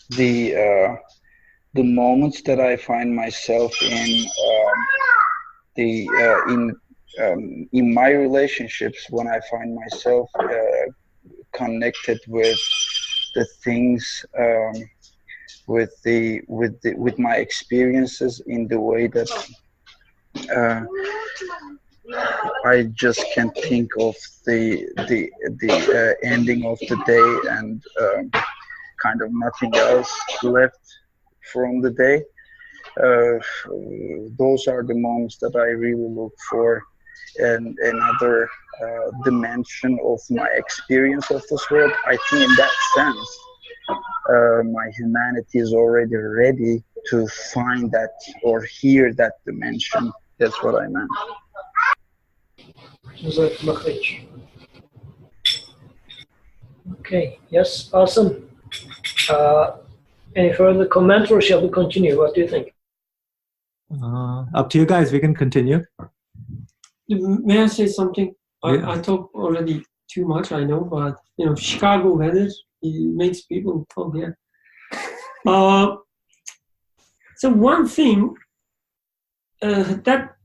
the moments that I find myself in my relationships, when I find myself connected with the things, with my experiences in the way that I just can't think of the ending of the day and kind of nothing else left from the day. Those are the moments that I really look for, and another dimension of my experience of this world. I think in that sense, my humanity is already ready to find that or hear that dimension. That's what I meant. Okay, yes, awesome. Any further comment, or shall we continue? What do you think? Up to you guys, we can continue. May I say something? Yeah. I talk already too much, I know, but Chicago weather, it makes people come here. So one thing that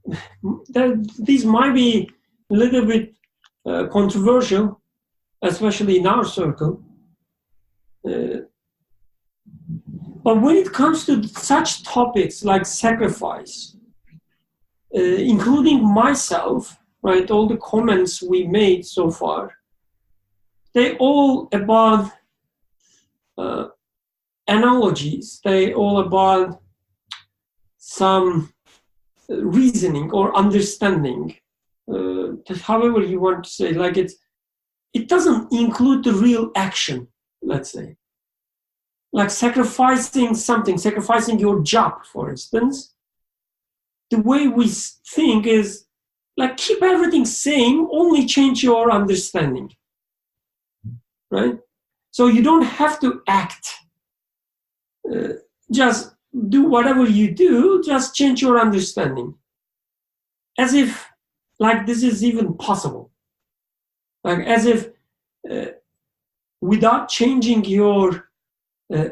this might be a little bit controversial, especially in our circle. But when it comes to such topics like sacrifice, including myself, right, all the comments we made so far, they all about analogies, they all about some reasoning or understanding, however you want to say, like it doesn't include the real action, let's say. Like sacrificing something, sacrificing your job, for instance. The way we think is like keep everything same, only change your understanding, right? So you don't have to act. Just do whatever you do, just change your understanding. As if like this is even possible. Like as if without changing your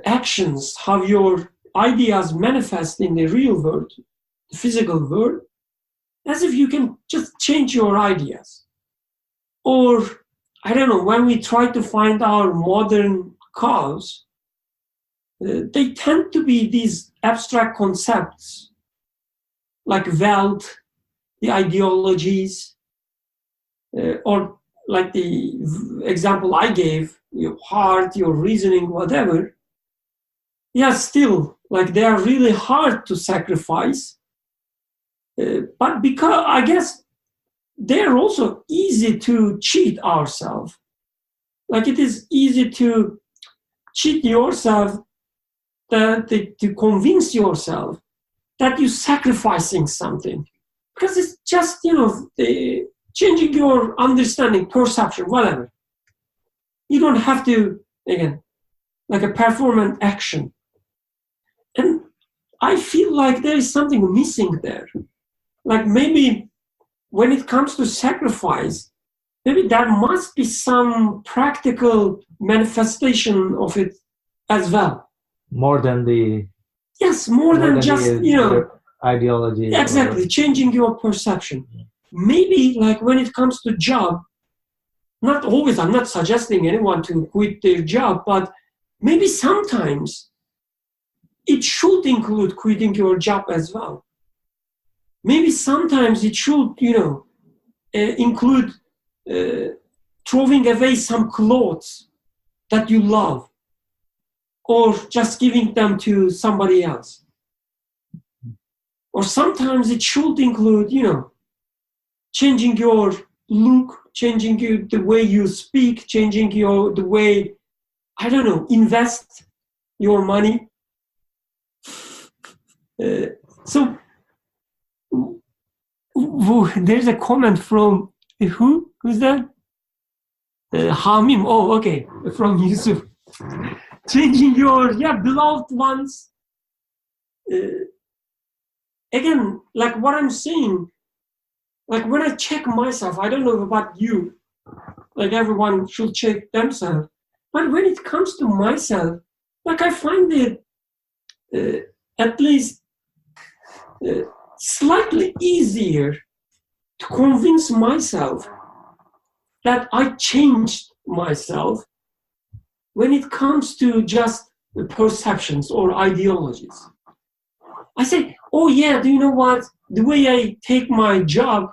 actions, how your ideas manifest in the real world, the physical world, as if you can just change your ideas. Or, I don't know, when we try to find our modern cause, they tend to be these abstract concepts like wealth, the ideologies, or like the example I gave, your heart, your reasoning, whatever. Yeah, still, like they are really hard to sacrifice. But because, I guess, they're also easy to cheat ourselves. Like it is easy to cheat yourself, to convince yourself that you're sacrificing something. Because it's just, changing your understanding, perception, whatever. You don't have to, again, like a perform an action. And I feel like there is something missing there. Like maybe when it comes to sacrifice, maybe there must be some practical manifestation of it as well. More than the... Yes, more than just, ideology. Exactly, changing your perception. Maybe like when it comes to job, not always, I'm not suggesting anyone to quit their job, but maybe sometimes it should include quitting your job as well. Maybe sometimes it should, include throwing away some clothes that you love, or just giving them to somebody else. Or sometimes it should include, changing your look, changing the way you speak, changing the way, invest your money. So there's a comment from who? Who's that? Hamim. Oh, okay. From Yusuf. Changing your beloved ones. Again, like what I'm saying, like when I check myself, I don't know about you, like everyone should check themselves. But when it comes to myself, like I find it at least slightly easier to convince myself that I changed myself when it comes to just perceptions or ideologies. I say, oh yeah, do you know what? The way I take my job,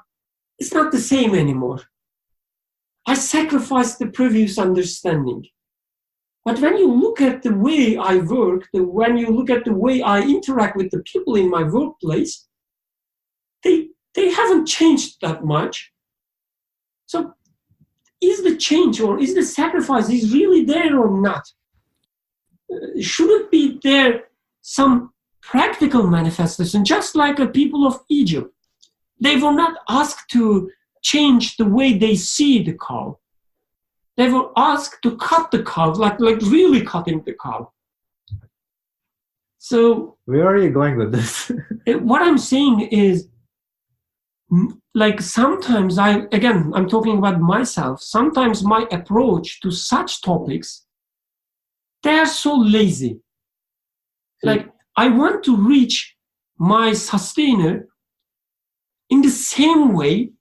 it's not the same anymore. I sacrificed the previous understanding. But when you look at the way I work, when you look at the way I interact with the people in my workplace, they haven't changed that much. So is the change or is the sacrifice is really there or not? Shouldn't be there some practical manifestation, just like the people of Egypt. They were not asked to change the way they see the cow. They were asked to cut the cow, like really cutting the cow. So where are you going with this? What I'm saying is, like sometimes I'm talking about myself, sometimes my approach to such topics, they are so lazy. Like I want to reach my sustainer in the same way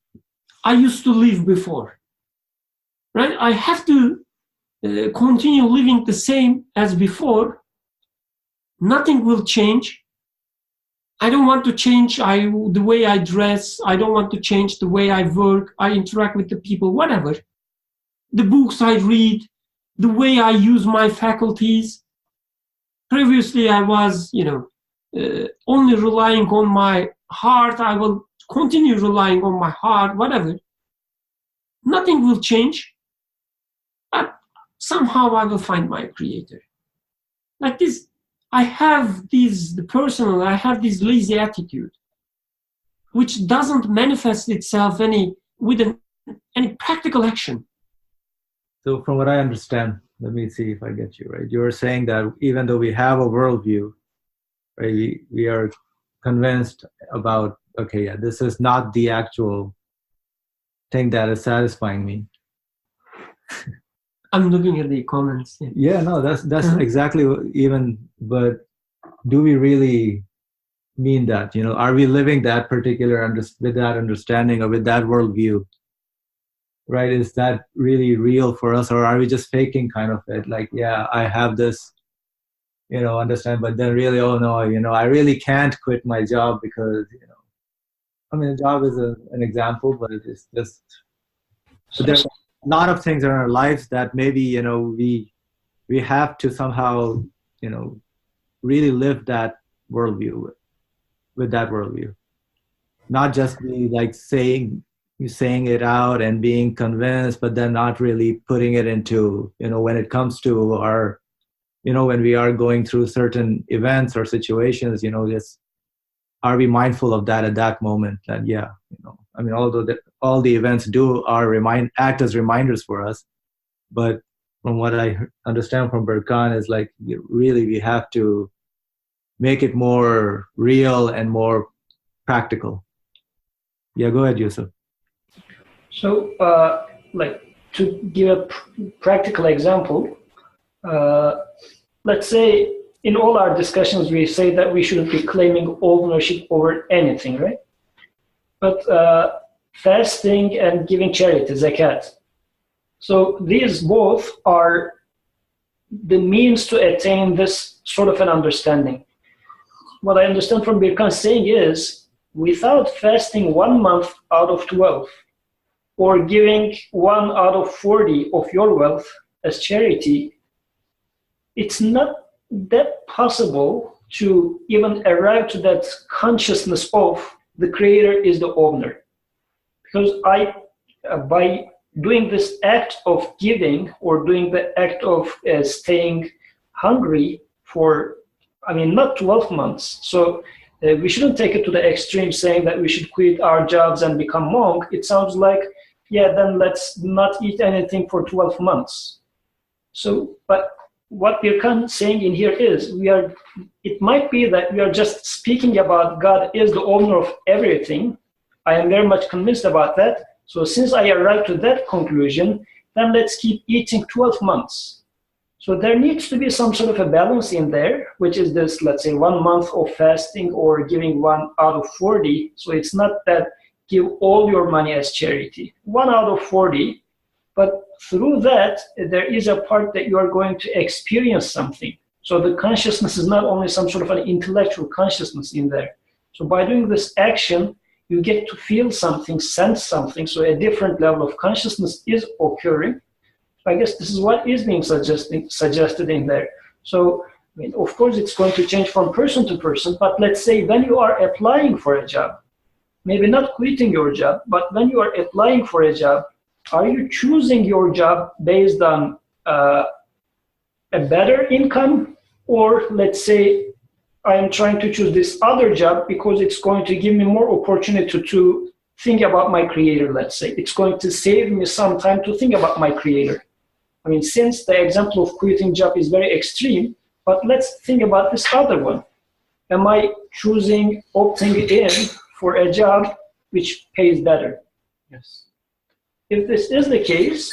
I used to live before, right? I have to continue living the same as before. Nothing will change. I don't want to change the way I dress. I don't want to change the way I work. I interact with the people, whatever. The books I read, the way I use my faculties. Previously, I was, only relying on my heart. I will continue relying on my heart, whatever. Nothing will change. But somehow I will find my creator. Like this, I have this lazy attitude, which doesn't manifest itself with any practical action. So from what I understand, let me see if I get you right. You're saying that even though we have a worldview, right, we are convinced about, okay, yeah, this is not the actual thing that is satisfying me. I'm looking at the comments. Yeah, no, that's exactly but do we really mean that? Are we living that particular with that understanding or with that worldview? Right? Is that really real for us, or are we just faking kind of it? Like, yeah, I have this, understand, but then really, oh no, I really can't quit my job because, the job is an example, but it's just, so there's a lot of things in our lives that maybe, we have to somehow, really live that worldview with that worldview. Not just be like saying it out and being convinced, but then not really putting it into, when it comes to our, when we are going through certain events or situations, are we mindful of that at that moment? That yeah, I mean, although all the events act as reminders for us, but from what I understand from Berkan is like really we have to make it more real and more practical. Yeah, go ahead, Yusuf. So, to give a practical example, let's say in all our discussions we say that we shouldn't be claiming ownership over anything, right? But fasting and giving charity, zakat. So these both are the means to attain this sort of an understanding. What I understand from Birkan saying is, without fasting 1 month out of 12, or giving 1 out of 40 of your wealth as charity, it's not that possible to even arrive to that consciousness of the creator is the owner. Because by doing this act of giving or doing the act of staying hungry for, not 12 months. So we shouldn't take it to the extreme saying that we should quit our jobs and become monk. It sounds like, yeah, then let's not eat anything for 12 months. So, but what we're saying in here is it might be that we are just speaking about God is the owner of everything. I am very much convinced about that. So since I arrived to that conclusion, then let's keep eating 12 months. So there needs to be some sort of a balance in there, which is this, let's say 1 month of fasting or giving 1 out of 40. So it's not that give all your money as charity, 1 out of 40, but through that, there is a part that you are going to experience something. So the consciousness is not only some sort of an intellectual consciousness in there. So by doing this action, you get to feel something, sense something, so a different level of consciousness is occurring. I guess this is what is being suggested in there. So, of course, it's going to change from person to person, but let's say when you are applying for a job, maybe not quitting your job, but when you are applying for a job, are you choosing your job based on a better income? Or let's say I am trying to choose this other job because it's going to give me more opportunity to think about my creator, let's say. It's going to save me some time to think about my creator. Since the example of quitting job is very extreme, but let's think about this other one. Am I opting in for a job which pays better? Yes. If this is the case,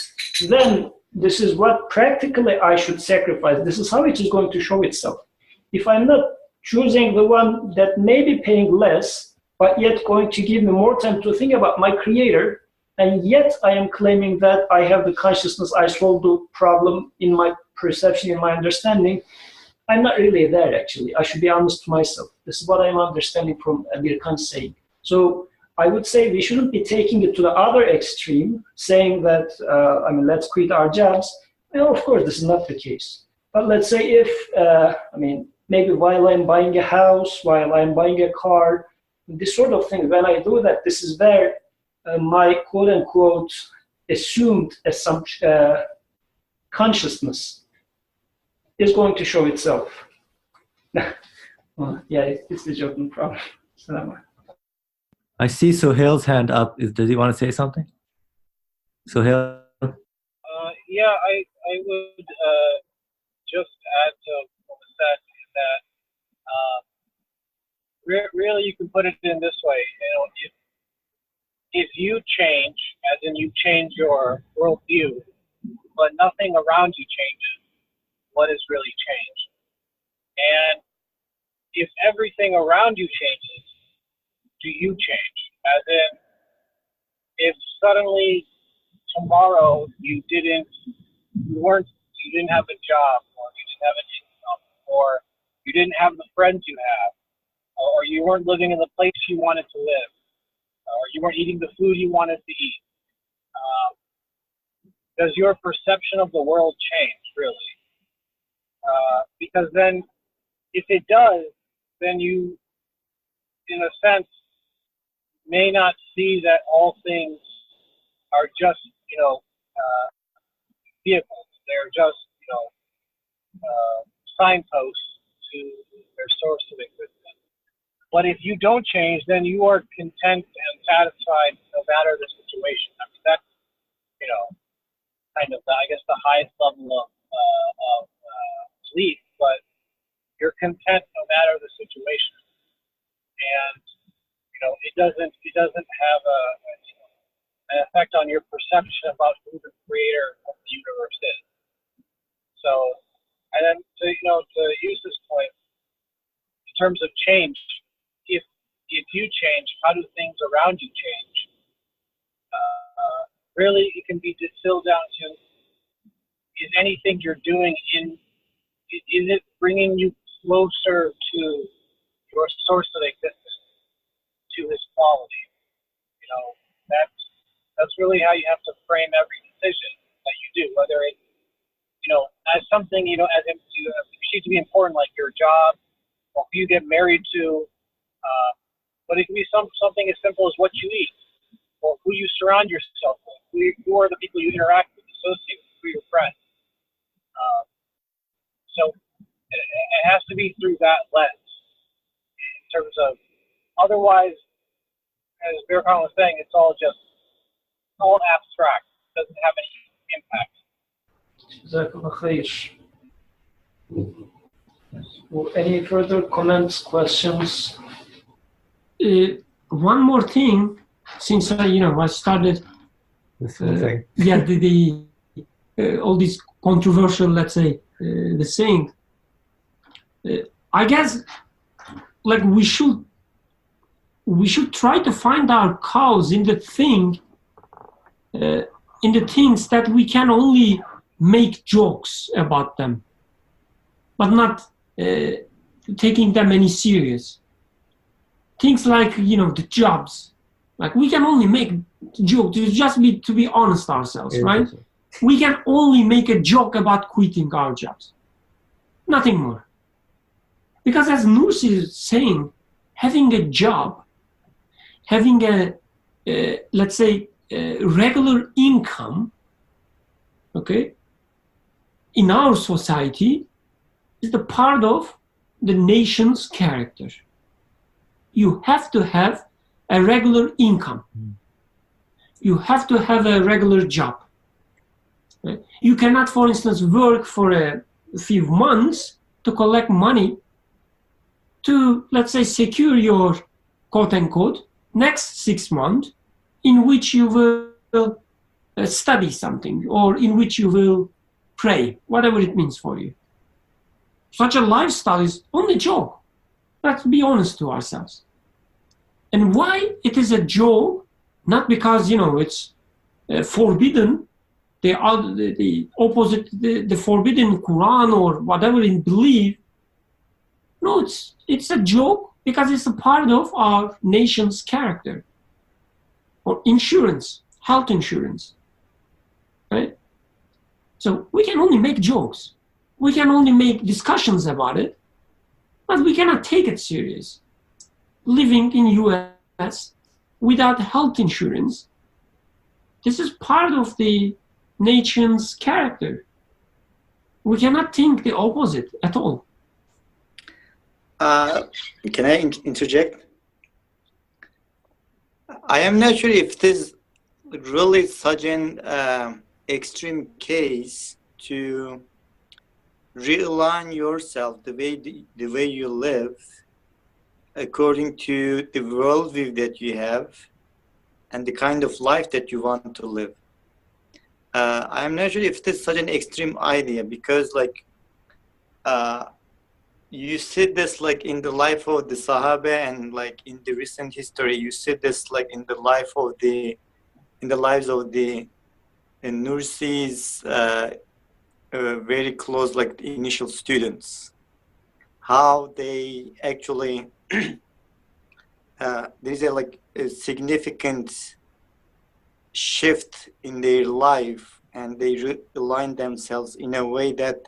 then this is what practically I should sacrifice. This is how it is going to show itself. If I'm not choosing the one that may be paying less, but yet going to give me more time to think about my creator, and yet I am claiming that I have the consciousness, I solved the problem in my perception, in my understanding, I'm not really there actually. I should be honest to myself. This is what I'm understanding from Birkan saying. So I would say we shouldn't be taking it to the other extreme, saying that, let's quit our jobs. Of course, this is not the case. But let's say if, maybe while I'm buying a house, while I'm buying a car, this sort of thing, when I do that, this is where my quote-unquote assumed consciousness is going to show itself. Well, yeah, it's the joking problem. I see Sohail's hand up. Does he want to say something? Sohail? Yeah, I would just add to what was said that really you can put it in this way. If you change, as in you change your worldview, but nothing around you changes, what has really changed? And if everything around you changes, do you change? As in, if suddenly tomorrow you didn't have a job, or you didn't have an income, or you didn't have the friends you have, or you weren't living in the place you wanted to live, or you weren't eating the food you wanted to eat, does your perception of the world change, really? Because then, if it does, then you, in a sense, may not see that all things are just, vehicles. They're just, signposts to their source of existence. But if you don't change, then you are content and satisfied no matter the situation. I mean, that's, you know, kind of, I guess, the highest level of belief, but you're content no matter the situation. And, you know, it doesn't have an effect on your perception about who the creator of the universe is. So, and then to use this point, in terms of change, if you change, how do things around you change? Really, it can be distilled down to, is anything you're doing is it bringing you closer to your source of existence, to His quality? You know, that's really how you have to frame every decision that you do, whether it's, you know, as something, you know, as it seems to be important, like your job, or who you get married to, but it can be something as simple as what you eat, or who you surround yourself with, who are the people you interact with, associate with, who are your friends. So it has to be through that lens in terms of, otherwise, as Birkan was saying, it's all abstract. It doesn't have any impact. Any further comments, questions? One more thing, since I started, all these controversial, let's say, the saying. I guess, like, we should try to find our cause in the things that we can only make jokes about them, but not taking them any serious. Things like, the jobs. Like, we can only make jokes, to be honest ourselves, right? We can only make a joke about quitting our jobs. Nothing more. Because as Nursi is saying, having a job, having let's say, regular income, okay, in our society is the part of the nation's character. You have to have a regular income. You have to have a regular job. Right? You cannot, for instance, work for a few months to collect money to, let's say, secure your quote-unquote next 6 months in which you will study something, or in which you will pray, whatever it means for you. Such a lifestyle is only a joke. Let's be honest to ourselves. And why it is a joke? Not because, it's forbidden, the opposite, the forbidden Quran or whatever in belief. No, it's a joke because it's a part of our nation's character. Or insurance, health insurance, right? So we can only make jokes. We can only make discussions about it, but we cannot take it serious. Living in US without health insurance, this is part of the nation's character. We cannot think the opposite at all. Can I interject? I am not sure if this is really such an extreme case to realign yourself the way you live according to the worldview that you have and the kind of life that you want to live. I'm not sure if this is such an extreme idea, because you see this in the life of the Sahaba, and in the recent history, you see this in the lives of the Nursi's very close initial students, how they actually there is a significant shift in their life, and they realign themselves in a way that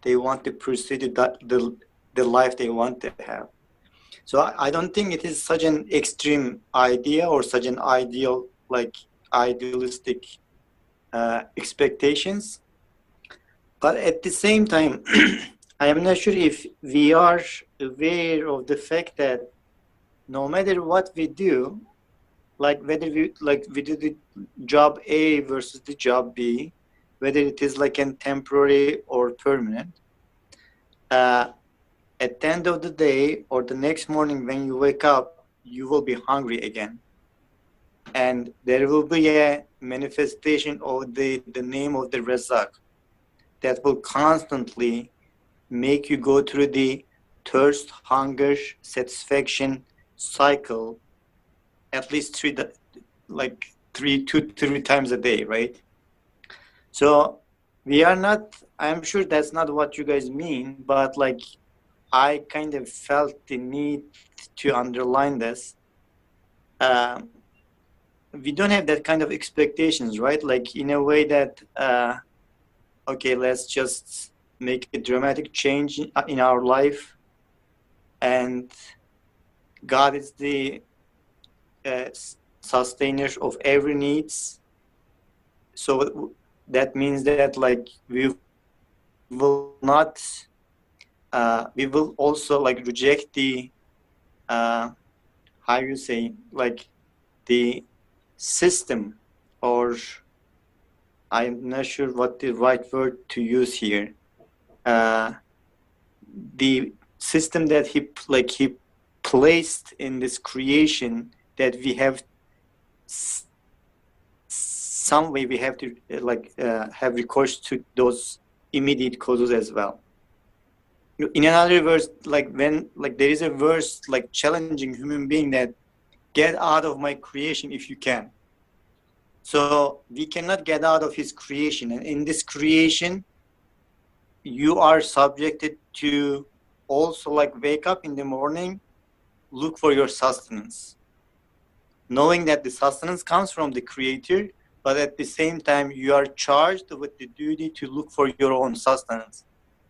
they want to pursue the life they want to have. So I don't think it is such an extreme idea or such an idealistic expectations. But at the same time, I am not sure if we are aware of the fact that no matter what we do, like whether we do the job A versus the job B, whether it is like a temporary or permanent, at the end of the day or the next morning when you wake up, you will be hungry again. And there will be a manifestation of the name of the Razak that will constantly make you go through the thirst, hunger, satisfaction cycle at least 3 to 3 times a day, right? So we are not, I'm sure that's not what you guys mean, but like I kind of felt the need to underline this. We don't have that kind of expectations, right? Like in a way that, okay, let's just make a dramatic change in our life, and God is the sustainer of every needs. So that means that like we will not, we will also like reject the, how you say, like the system, or I'm not sure what the right word to use here. The system that he placed in this creation, that we have some way we have to have recourse to those immediate causes as well. In another verse, like when there is a verse like challenging human being that get out of my creation if you can. So we cannot get out of his creation, and in this creation you are subjected to also like wake up in the morning, look for your sustenance, knowing that the sustenance comes from the Creator, but at the same time you are charged with the duty to look for your own sustenance.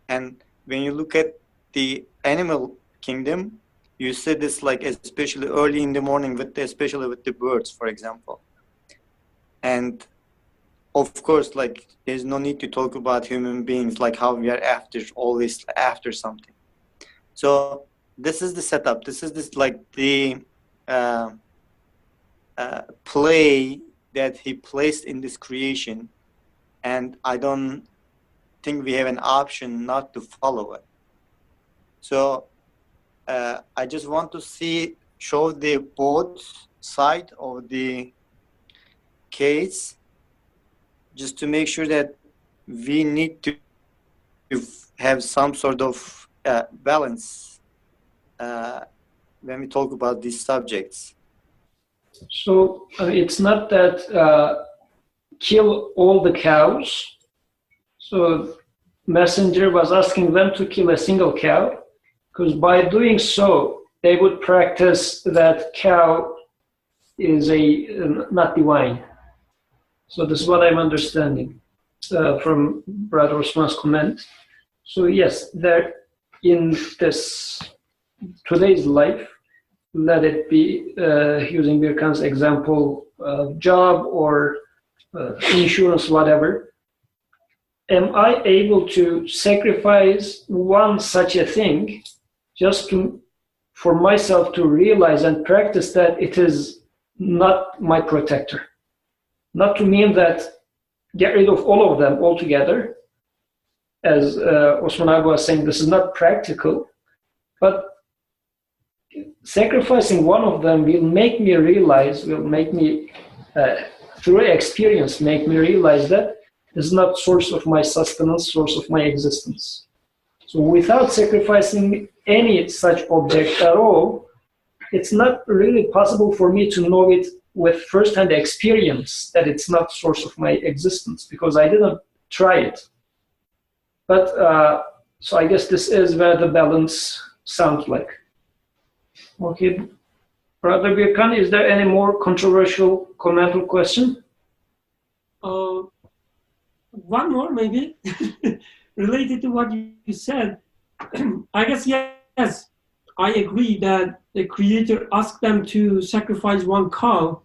And when you look at the animal kingdom, you see this like especially early in the morning, especially with the birds, for example. And of course, like there's no need to talk about human beings, like how we are always after something. So this is the setup. This is the play that he placed in this creation, and I don't think we have an option not to follow it. So I just want to show the both side of the case, just to make sure that we need to have some sort of balance when we talk about these subjects. So it's not that kill all the cows. So messenger was asking them to kill a single cow, because by doing so, they would practice that cow is not divine. So this is what I'm understanding from Brother Osman's comment. So yes, there in this today's life, let it be using Birkan's example, job or insurance, whatever. Am I able to sacrifice one such a thing just for myself to realize and practice that it is not my protector? Not to mean that get rid of all of them altogether, as Osman Aga was saying, this is not practical, but sacrificing one of them will make me realize, through experience, make me realize that this is not source of my sustenance, source of my existence. So without sacrificing any such object at all, it's not really possible for me to know it with first-hand experience that it's not source of my existence, because I didn't try it. But so I guess this is where the balance sounds like. Okay, Brother Birkan, is there any more controversial comment or question? One more maybe, related to what you said. I guess yes, I agree that the Creator asked them to sacrifice one cow,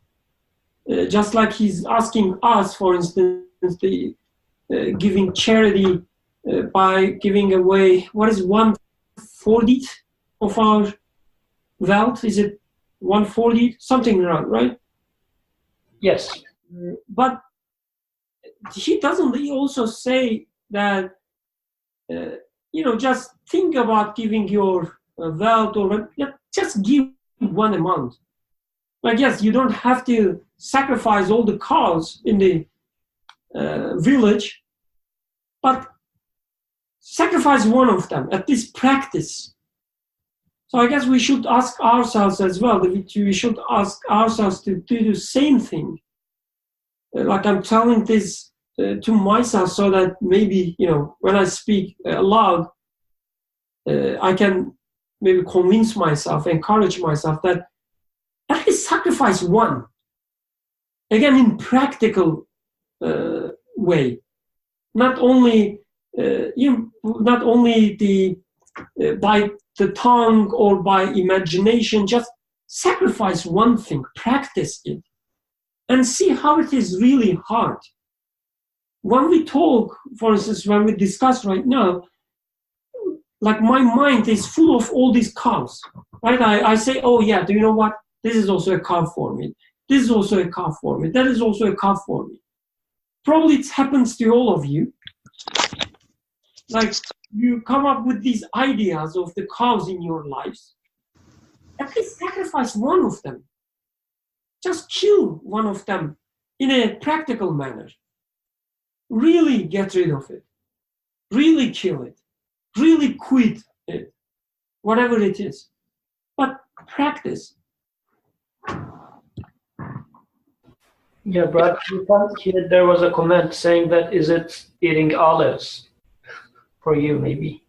just like He's asking us, for instance, giving charity by giving away, what is 1/40 of our wealth. Is it 1/40? Something around, right? Yes. But he doesn't he also say that, just think about giving your wealth, or just give one amount. Like, yes, you don't have to sacrifice all the cows in the village, but sacrifice one of them, at least practice. So I guess we should ask ourselves as well, we should ask ourselves to do the same thing. Like I'm telling this to myself so that maybe, when I speak aloud, I can maybe convince myself, encourage myself that at least sacrifice one. Again, in practical way. Not only by the tongue or by imagination, just sacrifice one thing, practice it, and see how it is really hard. When we talk, for instance, when we discuss right now, like my mind is full of all these cows, right? I say, oh yeah, do you know what? This is also a cow for me. This is also a cow for me. That is also a cow for me. Probably it happens to all of you. Like you come up with these ideas of the cows in your lives. At least sacrifice one of them. Just kill one of them in a practical manner. Really get rid of it. Really kill it. Really quit it. Whatever it is. But practice. Yeah, but here there was a comment saying that is it eating olives for you, maybe?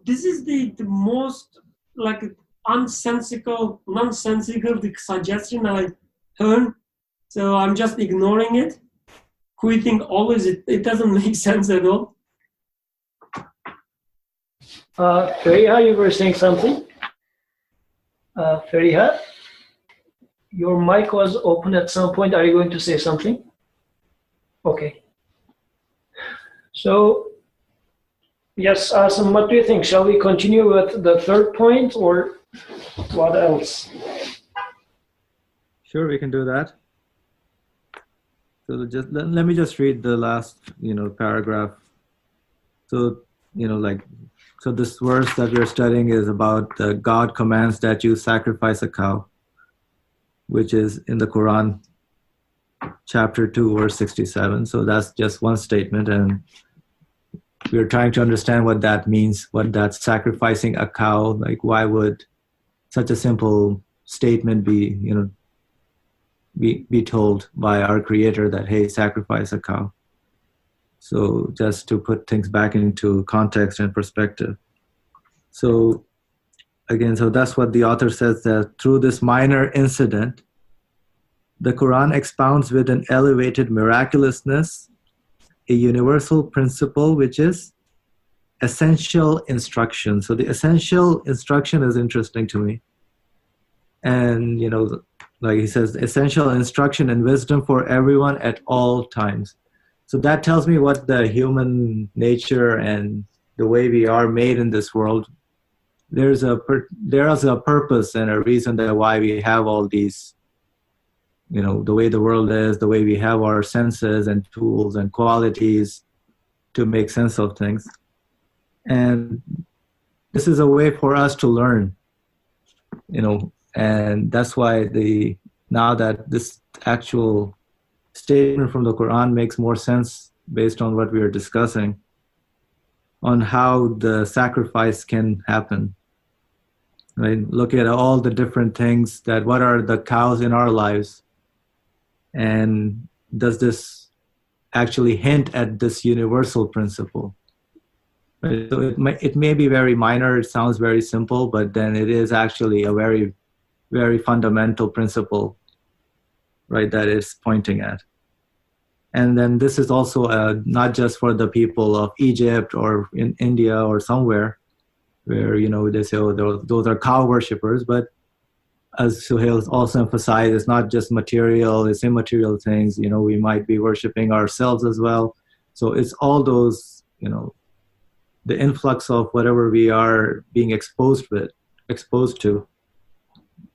This is the most like nonsensical suggestion I heard. So I'm just ignoring it. Quitting olives, it doesn't make sense at all. Feriha, you were saying something? Feriha? Your mic was open at some point. Are you going to say something? Okay. So, yes, Asim, what do you think? Shall we continue with the third point or what else? Sure, we can do that. So let me just read the last, paragraph. So, so this verse that we're studying is about God commands that you sacrifice a cow, which is in the Quran, chapter 2, verse 67. So that's just one statement, and we're trying to understand what that means, what that's sacrificing a cow, like why would such a simple statement be told by our Creator that, hey, sacrifice a cow. So just to put things back into context and perspective. So again, so that's what the author says, that through this minor incident, the Quran expounds with an elevated miraculousness a universal principle, which is essential instruction. So the essential instruction is interesting to me. And, like he says, essential instruction and wisdom for everyone at all times. So that tells me what the human nature and the way we are made in this world. There is a purpose and a reason that why we have all these, the way the world is, the way we have our senses and tools and qualities to make sense of things. And this is a way for us to learn, and that's why now that this actual statement from the Quran makes more sense based on what we are discussing on how the sacrifice can happen. Right? Look at all the different things what are the cows in our lives, and does this actually hint at this universal principle? Right? So it may be very minor, it sounds very simple, but then it is actually a very, very fundamental principle, right, that it's pointing at. And then this is also not just for the people of Egypt or in India or somewhere where, they say, oh, those are cow worshippers, but as Suhail also emphasized, it's not just material, it's immaterial things, we might be worshiping ourselves as well. So it's all those, the influx of whatever we are being exposed to.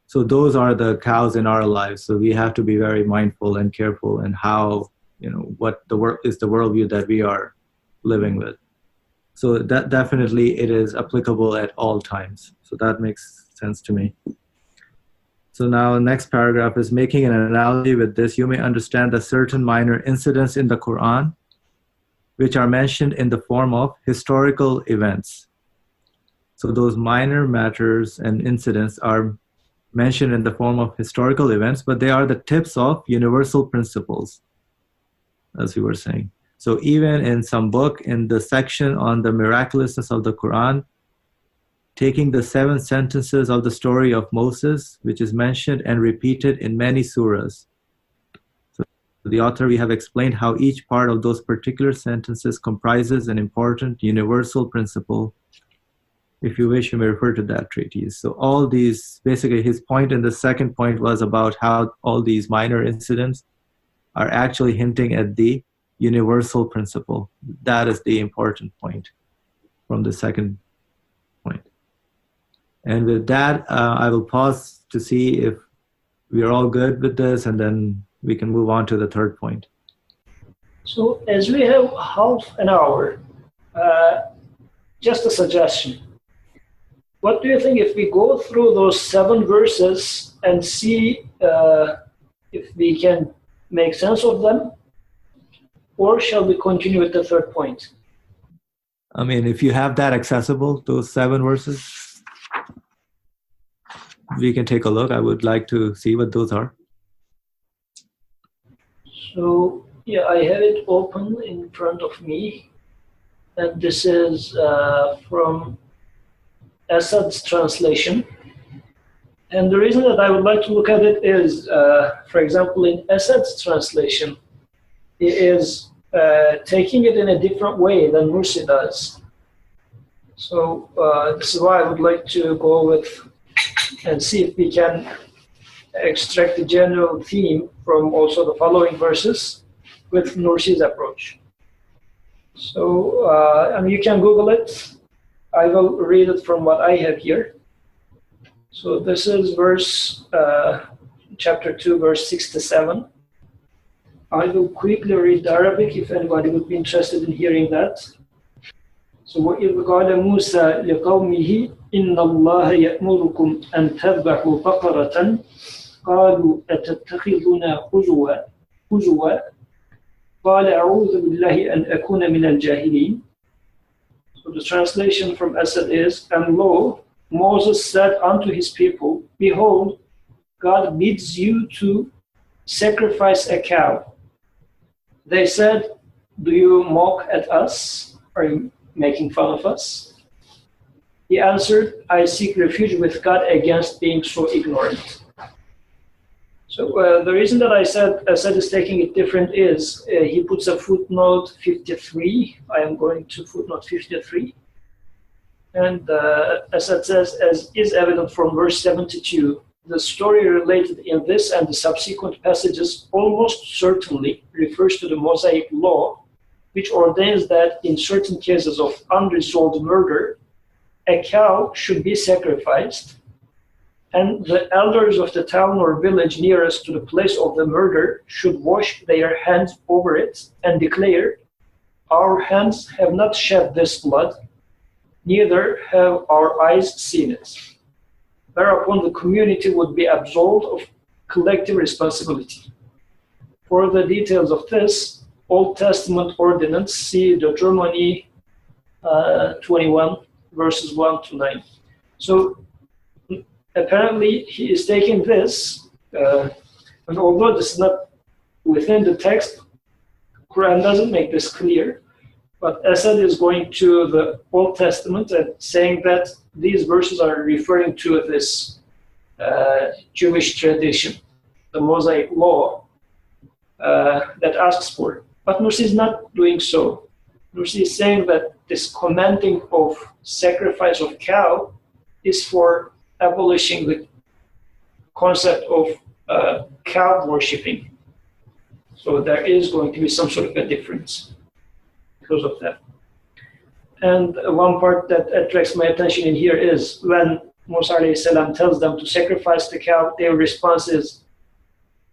So those are the cows in our lives. So we have to be very mindful and careful in how, what the work is, the worldview that we are living with. So that definitely it is applicable at all times. So that makes sense to me. So now next paragraph is making an analogy with this. You may understand that certain minor incidents in the Quran, which are mentioned in the form of historical events. So those minor matters and incidents are mentioned in the form of historical events, but they are the tips of universal principles, as we were saying. So even in some book, in the section on the miraculousness of the Quran, taking the 7 sentences of the story of Moses, which is mentioned and repeated in many surahs. So the author, we have explained how each part of those particular sentences comprises an important universal principle. If you wish, you may refer to that treatise. So all these, basically his point in the second point was about how all these minor incidents are actually hinting at the universal principle. That is the important point from the second point. And with that, I will pause to see if we are all good with this, and then we can move on to the third point. So as we have half an hour, just a suggestion. What do you think if we go through those 7 verses and see if we can make sense of them? Or shall we continue with the third point? I mean, if you have that accessible, those 7 verses, we can take a look. I would like to see what those are. So, yeah, I have it open in front of me. And this is from Assad's translation. And the reason that I would like to look at it is, for example, in Assad's translation, it is taking it in a different way than Mursi does. So this is why I would like to go with and see if we can extract the general theme from also the following verses with Nursi's approach. So and you can Google it. I will read it from what I have here. So this is verse, chapter 2, verse 6 to 7. I will quickly read the Arabic if anybody would be interested in hearing that. So وَإِذْ قَالَ مُوسَى لِقَوْمِهِ إِنَّ اللَّهَ يَأْمُرُكُمْ أَن تَذْبَحُوا بَقَرَةً قَالُوا أَتَتَّخِذُنَا هُزُوًا قَالَ أَعُوذُ بِاللَّهِ أَنْ أَكُونَ مِنَ الْجَاهِلِينَ. So the translation from Asad is, and lo, Moses said unto his people, behold, God bids you to sacrifice a cow. They said, do you mock at us? Are you making fun of us? He answered, I seek refuge with God against being so ignorant. So the reason that I said Asad is taking it different is he puts a footnote 53. I am going to footnote 53. And Asad says, as is evident from verse 72, the story related in this and the subsequent passages almost certainly refers to the Mosaic law, which ordains that in certain cases of unresolved murder, a cow should be sacrificed, and the elders of the town or village nearest to the place of the murder should wash their hands over it and declare, our hands have not shed this blood, neither have our eyes seen it. Whereupon the community would be absolved of collective responsibility. For the details of this Old Testament ordinance, see Deuteronomy 21, verses 1 to 9. So apparently he is taking this, and although this is not within the text, Quran doesn't make this clear, but Asad is going to the Old Testament and saying that these verses are referring to this Jewish tradition, the Mosaic law that asks for it. But Nursi is not doing so. Nursi is saying that this commanding of sacrifice of cow is for abolishing the concept of cow worshipping. So there is going to be some sort of a difference because of that. And one part that attracts my attention in here is when Musa alayhi salam tells them to sacrifice the cow, their response is,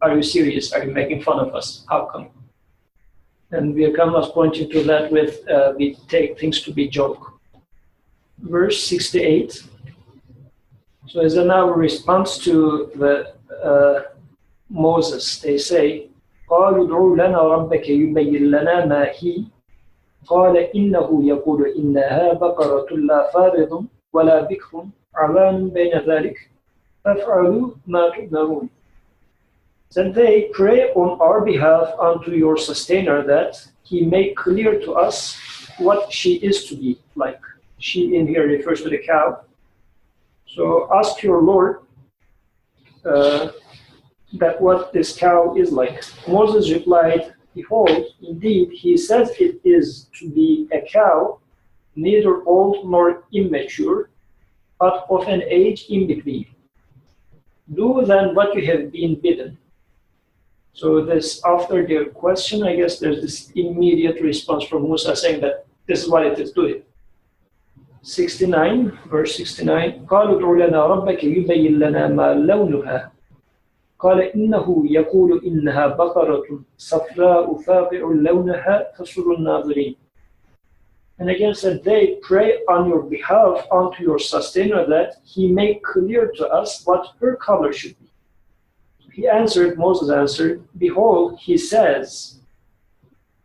"Are you serious? Are you making fun of us? How come?" And Birkan was pointing to that with, we take things to be joke. Verse 68. So as now a response to the Moses, they say, قالوا ادع لنا ربك يبين لنا ما هي قال إنه يقول إنها بقرة لا فارض ولا بكر عوان بين ذلك فافعلوا ما تؤمرون. Then they pray on our behalf unto your sustainer that he make clear to us what she is to be like. She in here refers to the cow. So ask your Lord that what this cow is like. Moses replied, "Behold, indeed, he says it is to be a cow, neither old nor immature, but of an age in between. Do then what you have been bidden." So this, after their question, I guess there's this immediate response from Musa saying that this is what it is, do it. 69, verse 69, قالوا ادع لنا ربك يبين لنا ما لونها قال إنه يقول إنها بقرة صفراء فاقع لونها تسر الناظرين. And again said, they pray on your behalf unto your sustainer that he make clear to us what her color should be. He answered, Moses answered, "Behold, he says."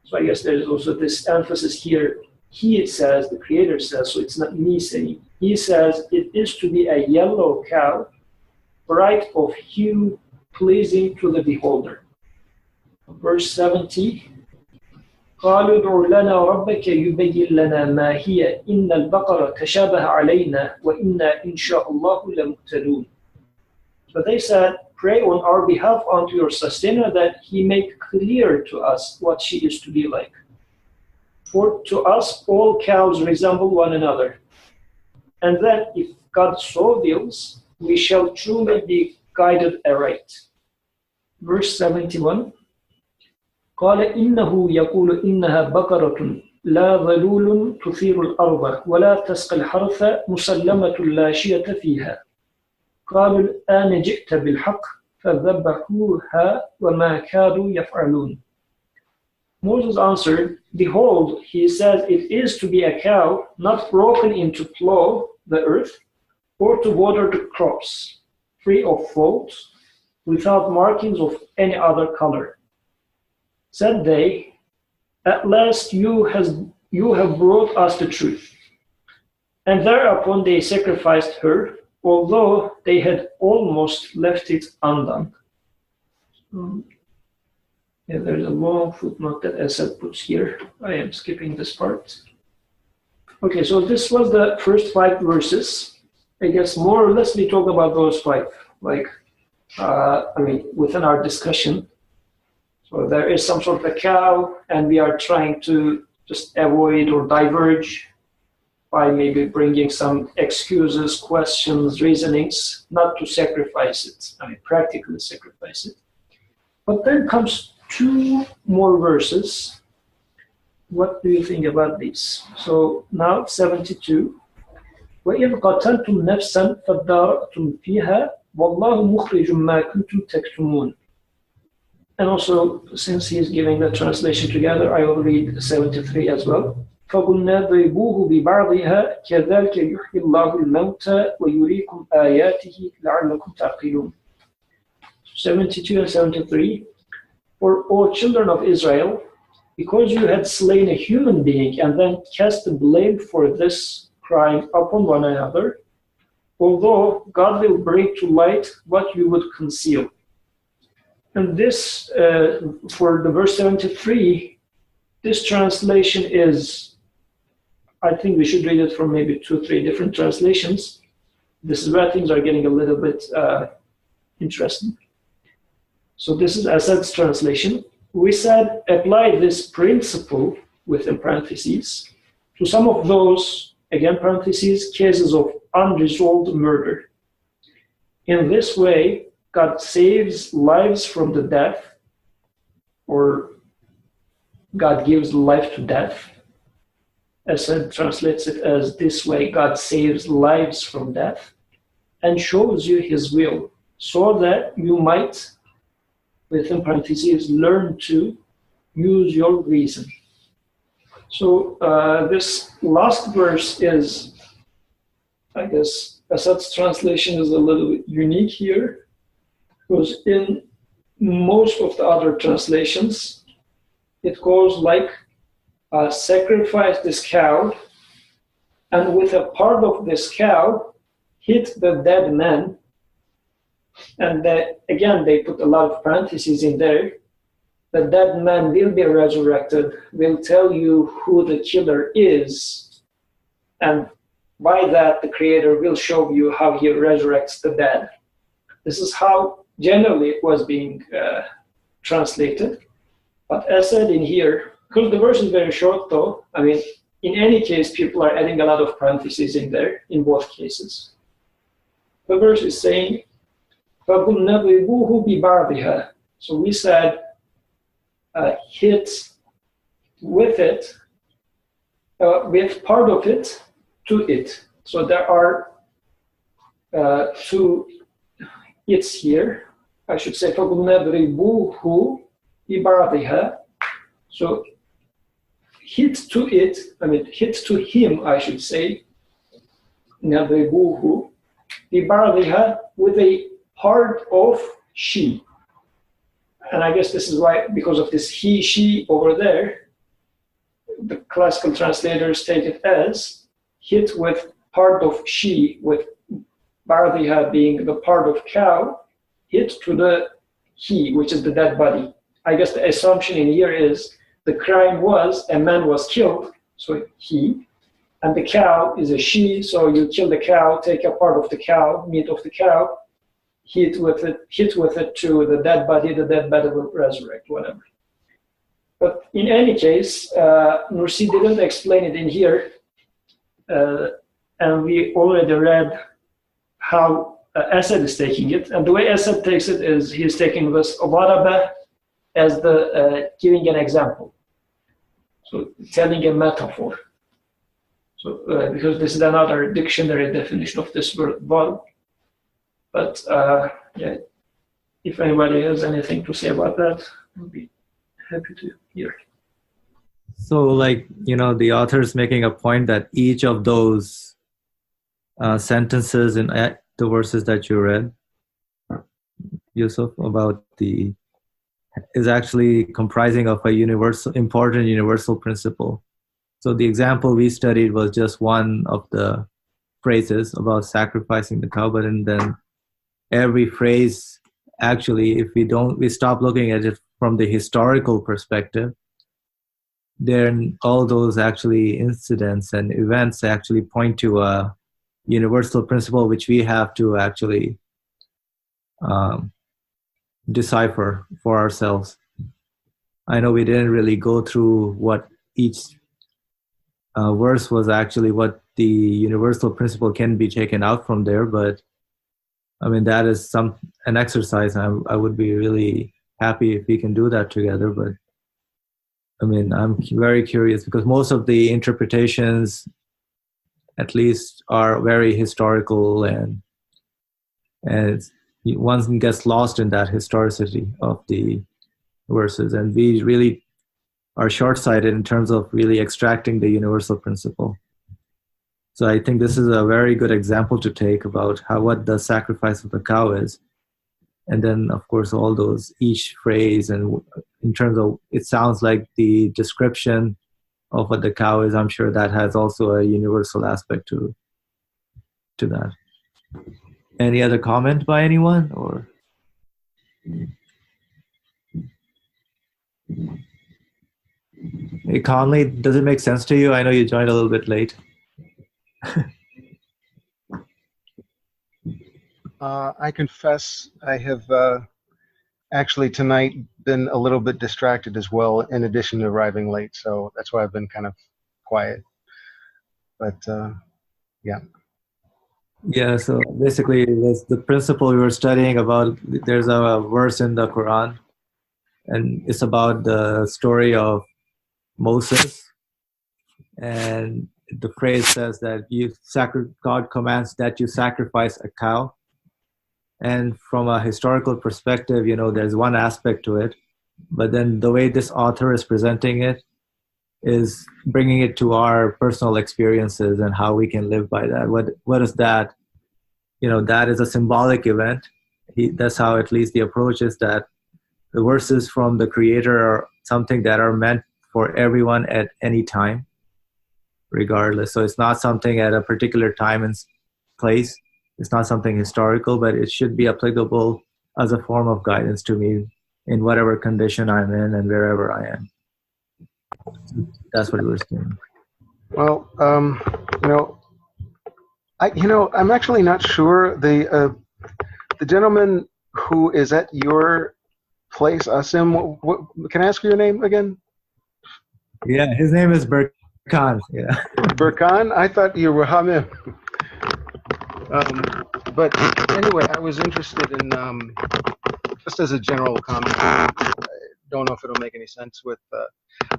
So I guess there is also this emphasis here. He says, the Creator says, so it's not me saying. He says, it is to be a yellow cow, bright of hue, pleasing to the beholder. Verse 70. قالوا ادع لنا ربك يبين لنا ما هي إن البقرة تشابه علينا وإنا إن شاء الله لمهتدون. But they said, pray on our behalf unto your sustainer that he make clear to us what she is to be like. For to us all cows resemble one another. And then if God so wills, we shall truly be guided aright. Verse 71. قال إنه يقول إنها بقرة لا ظلول تثير الأرض ولا تسقي الحرث مسلمة لا شية فيها. قالوا الآن جئت بالحق فذبحوها وما كادوا يفعلون. Moses answered, "Behold, he says it is to be a cow, not broken in to plow the earth, or to water the crops, free of fault, without markings of any other color." Said they, "At last you have brought us the truth." And thereupon they sacrificed her, although they had almost left it undone. Yeah, there's a long footnote that Asad puts here. I am skipping this part. Okay, so this was the first 5 verses. I guess more or less we talk about those 5, within our discussion. So there is some sort of a cow, and we are trying to just avoid or diverge by maybe bringing some excuses, questions, reasonings, not to sacrifice it, practically sacrifice it. But then comes 2 more verses. What do you think about these? So now 72. وَإِذْ قَتَلْتُمْ نَفْسًا فَادَّارَأْتُمْ فِيهَا وَاللَّهُ مُخْرِجٌ مَا كُنْتُمْ تَكْتُمُونَ. And also, since he is giving the translation together, I will read 73 as well. فَقُلْنَا ضْرِبُوهُ بِبَعْضِهَا كَذَلِكَ يُحْيِي اللَّهُ الْمَوْتَى وَيُرِيكُمْ آيَاتِهِ لَعَلَّكُمْ تَعْقِلُونَ. 72 and 73. For, O children of Israel, because you had slain a human being and then cast the blame for this crime upon one another, although God will bring to light what you would conceal. And this, for the verse 73, this translation is, I think we should read it from maybe 2 or 3 different translations. This is where things are getting a little bit interesting. So this is Asad's translation. We said, apply this principle, within parentheses, to some of those, again parentheses, cases of unresolved murder. In this way, God saves lives from the death, or God gives life to death, Asad translates it as, "This way God saves lives from death and shows you his will, so that you might," within parentheses, "learn to use your reason." So this last verse is, I guess, Asad's translation is a little bit unique here, because in most of the other translations, it goes like, "Sacrifice this cow, and with a part of this cow, hit the dead man." And again, they put a lot of parentheses in there. "The dead man will be resurrected, will tell you who the killer is, and by that the Creator will show you how he resurrects the dead." This is how generally it was being translated. But as said in here, because the verse is very short though, I mean, in any case, people are adding a lot of parentheses in there, in both cases. The verse is saying, فَقُلْنَضْرِبُوهُ بِبَعْضِهَا. So we said, hit with it, with part of it to it. So there are two it's here. I should say, فَقُلْنَضْرِبُوهُ بِبَعْضِهَا. So hit to it, I mean, hit to him, I should say, نَضْرِبُوهُ بِبَعْضِهَا, with a part of she. And I guess this is why, because of this he, she over there, the classical translators take it as hit with part of she, with bardiha being the part of cow, hit to the he, which is the dead body. I guess the assumption in here is the crime was a man was killed, so he, and the cow is a she, so you kill the cow, take a part of the cow, meat of the cow, hit with it to the dead body will resurrect, whatever. But in any case, Nursi didn't explain it in here, and we already read how Asad is taking it. And the way Asad takes it is he's taking this waraba as the giving an example, so telling a metaphor. So because this is another dictionary definition of this word, warab. But yeah, if anybody has anything to say about that, I'll be happy to hear. So, like, you know, the author is making a point that each of those sentences in the verses that you read, Yusuf, about is actually comprising of a important universal principle. So the example we studied was just one of the phrases about sacrificing the cow, but then every phrase, actually, if we stop looking at it from the historical perspective, then all those actually incidents and events actually point to a universal principle which we have to actually decipher for ourselves. I know we didn't really go through what each verse was actually, what the universal principle can be taken out from there, but I mean, that is an exercise. I would be really happy if we can do that together. But I mean, I'm very curious because most of the interpretations, at least, are very historical, and one gets lost in that historicity of the verses. And we really are short-sighted in terms of really extracting the universal principle. So I think this is a very good example to take about what the sacrifice of the cow is. And then, of course, all those, each phrase, and in terms of, it sounds like the description of what the cow is, I'm sure that has also a universal aspect to that. Any other comment by anyone? Or hey, Conley, does it make sense to you? I know you joined a little bit late. I confess I have actually tonight been a little bit distracted as well, in addition to arriving late, so that's why I've been kind of quiet. But yeah. Yeah, so basically it's the principle we were studying about. There's a verse in the Quran, and it's about the story of Moses. And the phrase says that God commands that you sacrifice a cow. And from a historical perspective, there's one aspect to it, but then the way this author is presenting it is bringing it to our personal experiences and how we can live by that. What is that? That is a symbolic event. That's how at least the approach is, that the verses from the Creator are something that are meant for everyone at any time, regardless. So it's not something at a particular time and place. It's not something historical, but it should be applicable as a form of guidance to me in whatever condition I'm in and wherever I am. That's what it was doing. Well, I'm actually not sure. The gentleman who is at your place, Asim, what, can I ask you your name again? Yeah, his name is Burkan. Yeah. Burkan? I thought you were Hamim. But anyway, I was interested in, just as a general comment, I don't know if it'll make any sense with,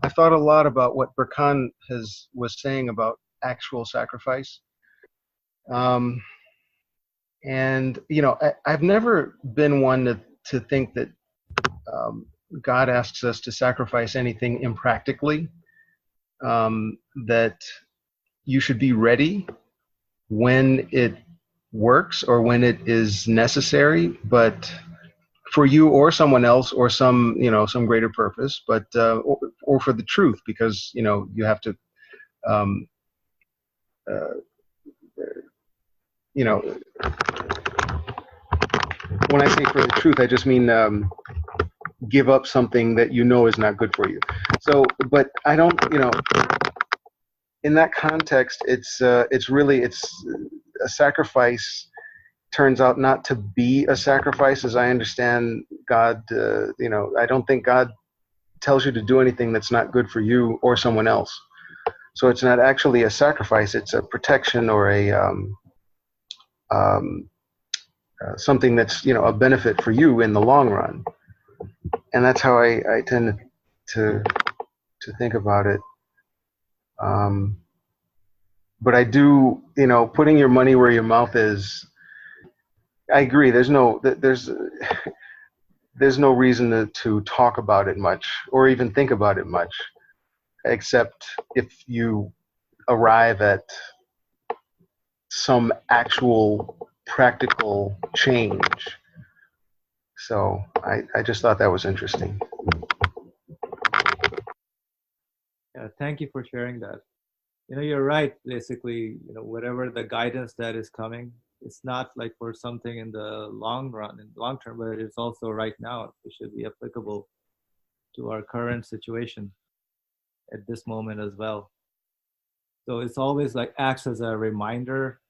I thought a lot about what Burkan was saying about actual sacrifice. And, I've never been one to think that God asks us to sacrifice anything impractically, that you should be ready when it works or when it is necessary, but for you or someone else or some greater purpose, but or for the truth, because you have to when I say for the truth, I just mean give up something that is not good for you. So, but I don't, in that context, it's a sacrifice turns out not to be a sacrifice, as I understand God. I don't think God tells you to do anything that's not good for you or someone else. So it's not actually a sacrifice; it's a protection or a something that's a benefit for you in the long run. And that's how I tend to think about it. But I do, putting your money where your mouth is. I agree. There's no reason to talk about it much or even think about it much, except if you arrive at some actual practical change. So I just thought that was interesting. Yeah, thank you for sharing that. You're right. Basically, whatever the guidance that is coming, it's not like for something in the long run, in the long term, but it's also right now. It should be applicable to our current situation at this moment as well. So it's always like acts as a reminder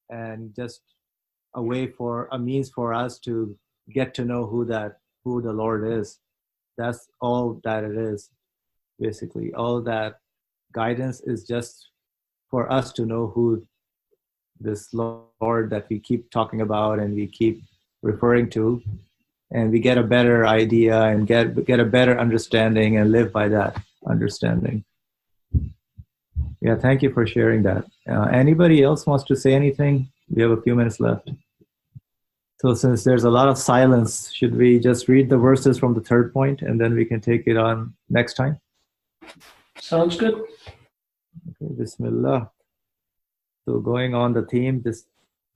and just a means for us to get to know who the Lord is. That's all that it is. Basically, all that guidance is just for us to know who this Lord that we keep talking about and we keep referring to, and we get a better idea and get a better understanding and live by that understanding. Yeah, thank you for sharing that. Anybody else wants to say anything? We have a few minutes left. So since there's a lot of silence, should we just read the verses from the third point and then we can take it on next time? Sounds good. Okay, Bismillah. So going on the theme, this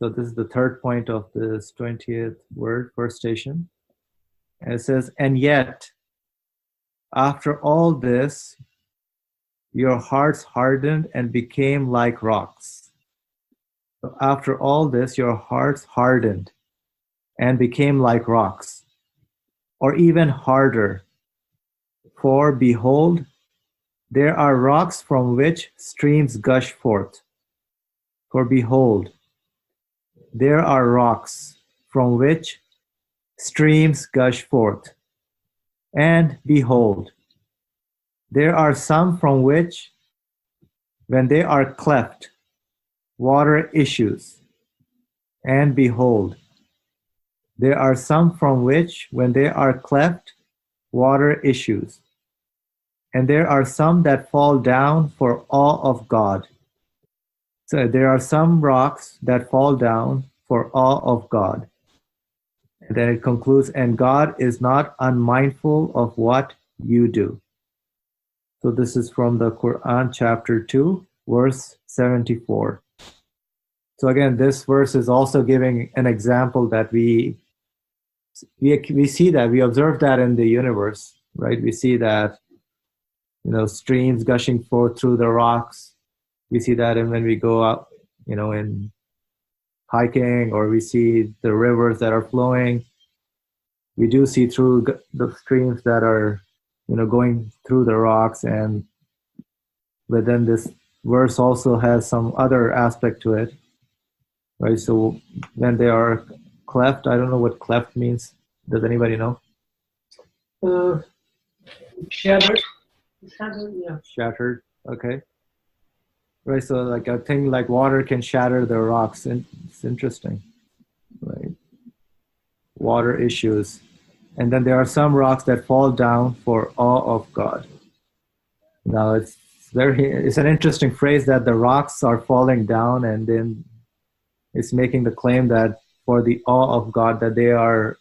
is the third point of this 20th word, first station. And it says, and yet, after all this, your hearts hardened and became like rocks. So after all this, your hearts hardened and became like rocks, or even harder. For behold, there are rocks from which streams gush forth. For behold, there are rocks from which streams gush forth. And behold, there are some from which, when they are cleft, water issues. And behold, there are some from which, when they are cleft, water issues. and there are some that fall down for awe of God. So there are some rocks that fall down for awe of God. And then it concludes, and God is not unmindful of what you do. So this is from the Quran chapter 2, verse 74. So again, this verse is also giving an example that we see that, we observe that in the universe, right? We see that, streams gushing forth through the rocks. We see that when we go out, in hiking, or we see the rivers that are flowing. We do see through the streams that are, going through the rocks. But then this verse also has some other aspect to it, right? So when they are cleft, I don't know what cleft means. Does anybody know? Shattered. Shattered, yeah. Shattered, okay. Right, so like a thing like water can shatter the rocks. It's interesting, right? Water issues. And then there are some rocks that fall down for awe of God. Now it's an interesting phrase that the rocks are falling down, and then it's making the claim that for the awe of God, that they are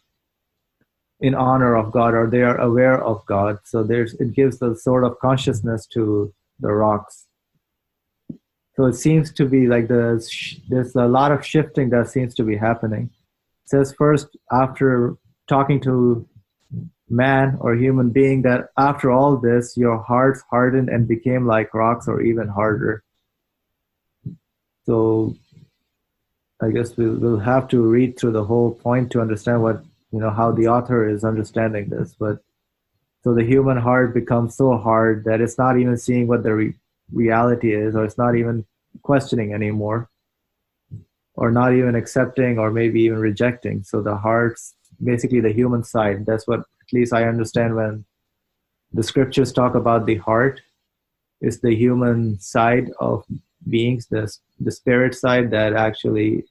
in honor of God, or they are aware of God. So it gives the sort of consciousness to the rocks. So it seems to be like there's a lot of shifting that seems to be happening. It says first, after talking to man or human being, that after all this, your hearts hardened and became like rocks or even harder. So I guess we'll have to read through the whole point to understand what, how the author is understanding this. But so the human heart becomes so hard that it's not even seeing what the reality is, or it's not even questioning anymore, or not even accepting, or maybe even rejecting. So the heart's basically the human side. That's what at least I understand when the scriptures talk about the heart. It's the human side of beings, the spirit side that actually,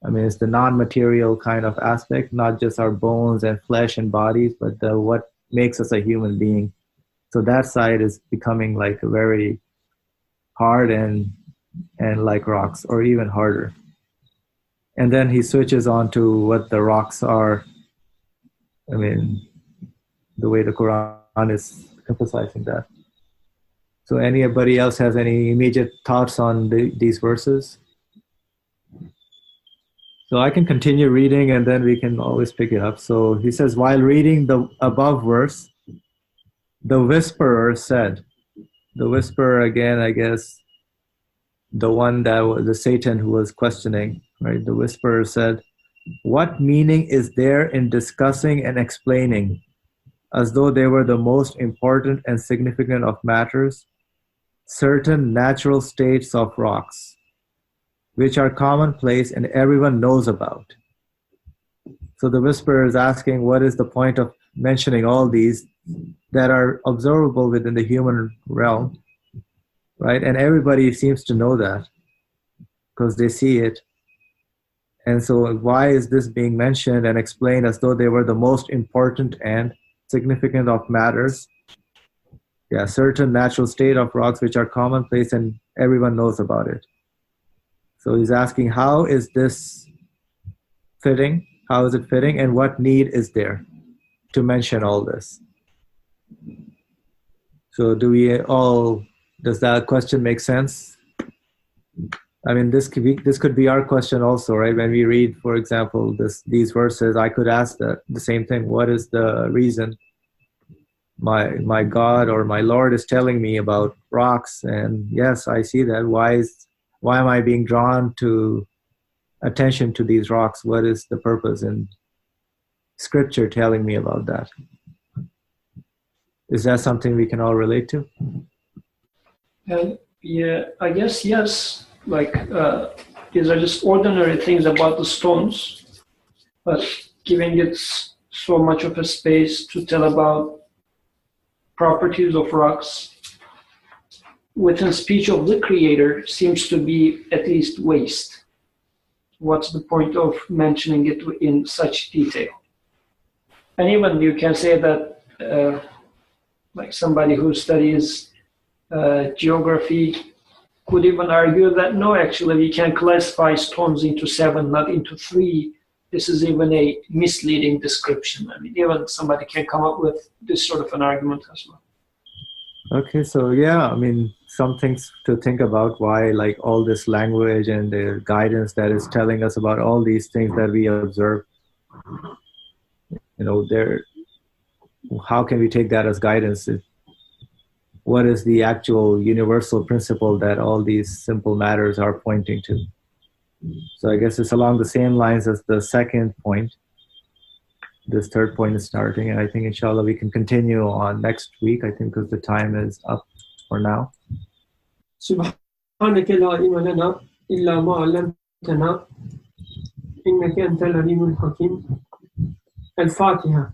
it's the non-material kind of aspect, not just our bones and flesh and bodies, but what makes us a human being. So that side is becoming like a very hard and like rocks, or even harder. And then he switches on to what the rocks are. The way the Quran is emphasizing that. So anybody else has any immediate thoughts on these verses? So I can continue reading, and then we can always pick it up. So he says, while reading the above verse, the whisperer said, the whisperer, again, I guess, the one that was the Satan who was questioning, right? The whisperer said, what meaning is there in discussing and explaining, as though they were the most important and significant of matters, certain natural states of rocks, which are commonplace and everyone knows about? So the whisperer is asking, what is the point of mentioning all these that are observable within the human realm, right? And everybody seems to know that because they see it. And so why is this being mentioned and explained as though they were the most important and significant of matters? Yeah, certain natural state of rocks which are commonplace and everyone knows about it. So he's asking, how is this fitting? How is it fitting? And what need is there to mention all this? So does that question make sense? This could be our question also, right? When we read, for example, these verses, I could ask the same thing. What is the reason my God or my Lord is telling me about rocks? And yes, I see that. Why am I being drawn to attention to these rocks? What is the purpose in Scripture telling me about that? Is that something we can all relate to? Yeah, I guess yes. These are just ordinary things about the stones, but giving it so much of a space to tell about properties of rocks within speech of the Creator seems to be at least waste. What's the point of mentioning it in such detail? And even you can say that Like somebody who studies geography could even argue that no, actually, we can classify stones into 7, not into 3. This is even a misleading description. I mean, even somebody can come up with this sort of an argument as well. Okay, so yeah, I mean, some things to think about, why like all this language and the guidance that is telling us about all these things that we observe, you know, how can we take that as guidance? What is the actual universal principle that all these simple matters are pointing to? So I guess it's along the same lines as the second point. This third point is starting, and I think inshallah we can continue on next week, I think, because the time is up for now. سبحانك لا علم لنا إلا ما علمتنا إنك أنت العليم الحكيم. الفاتحة.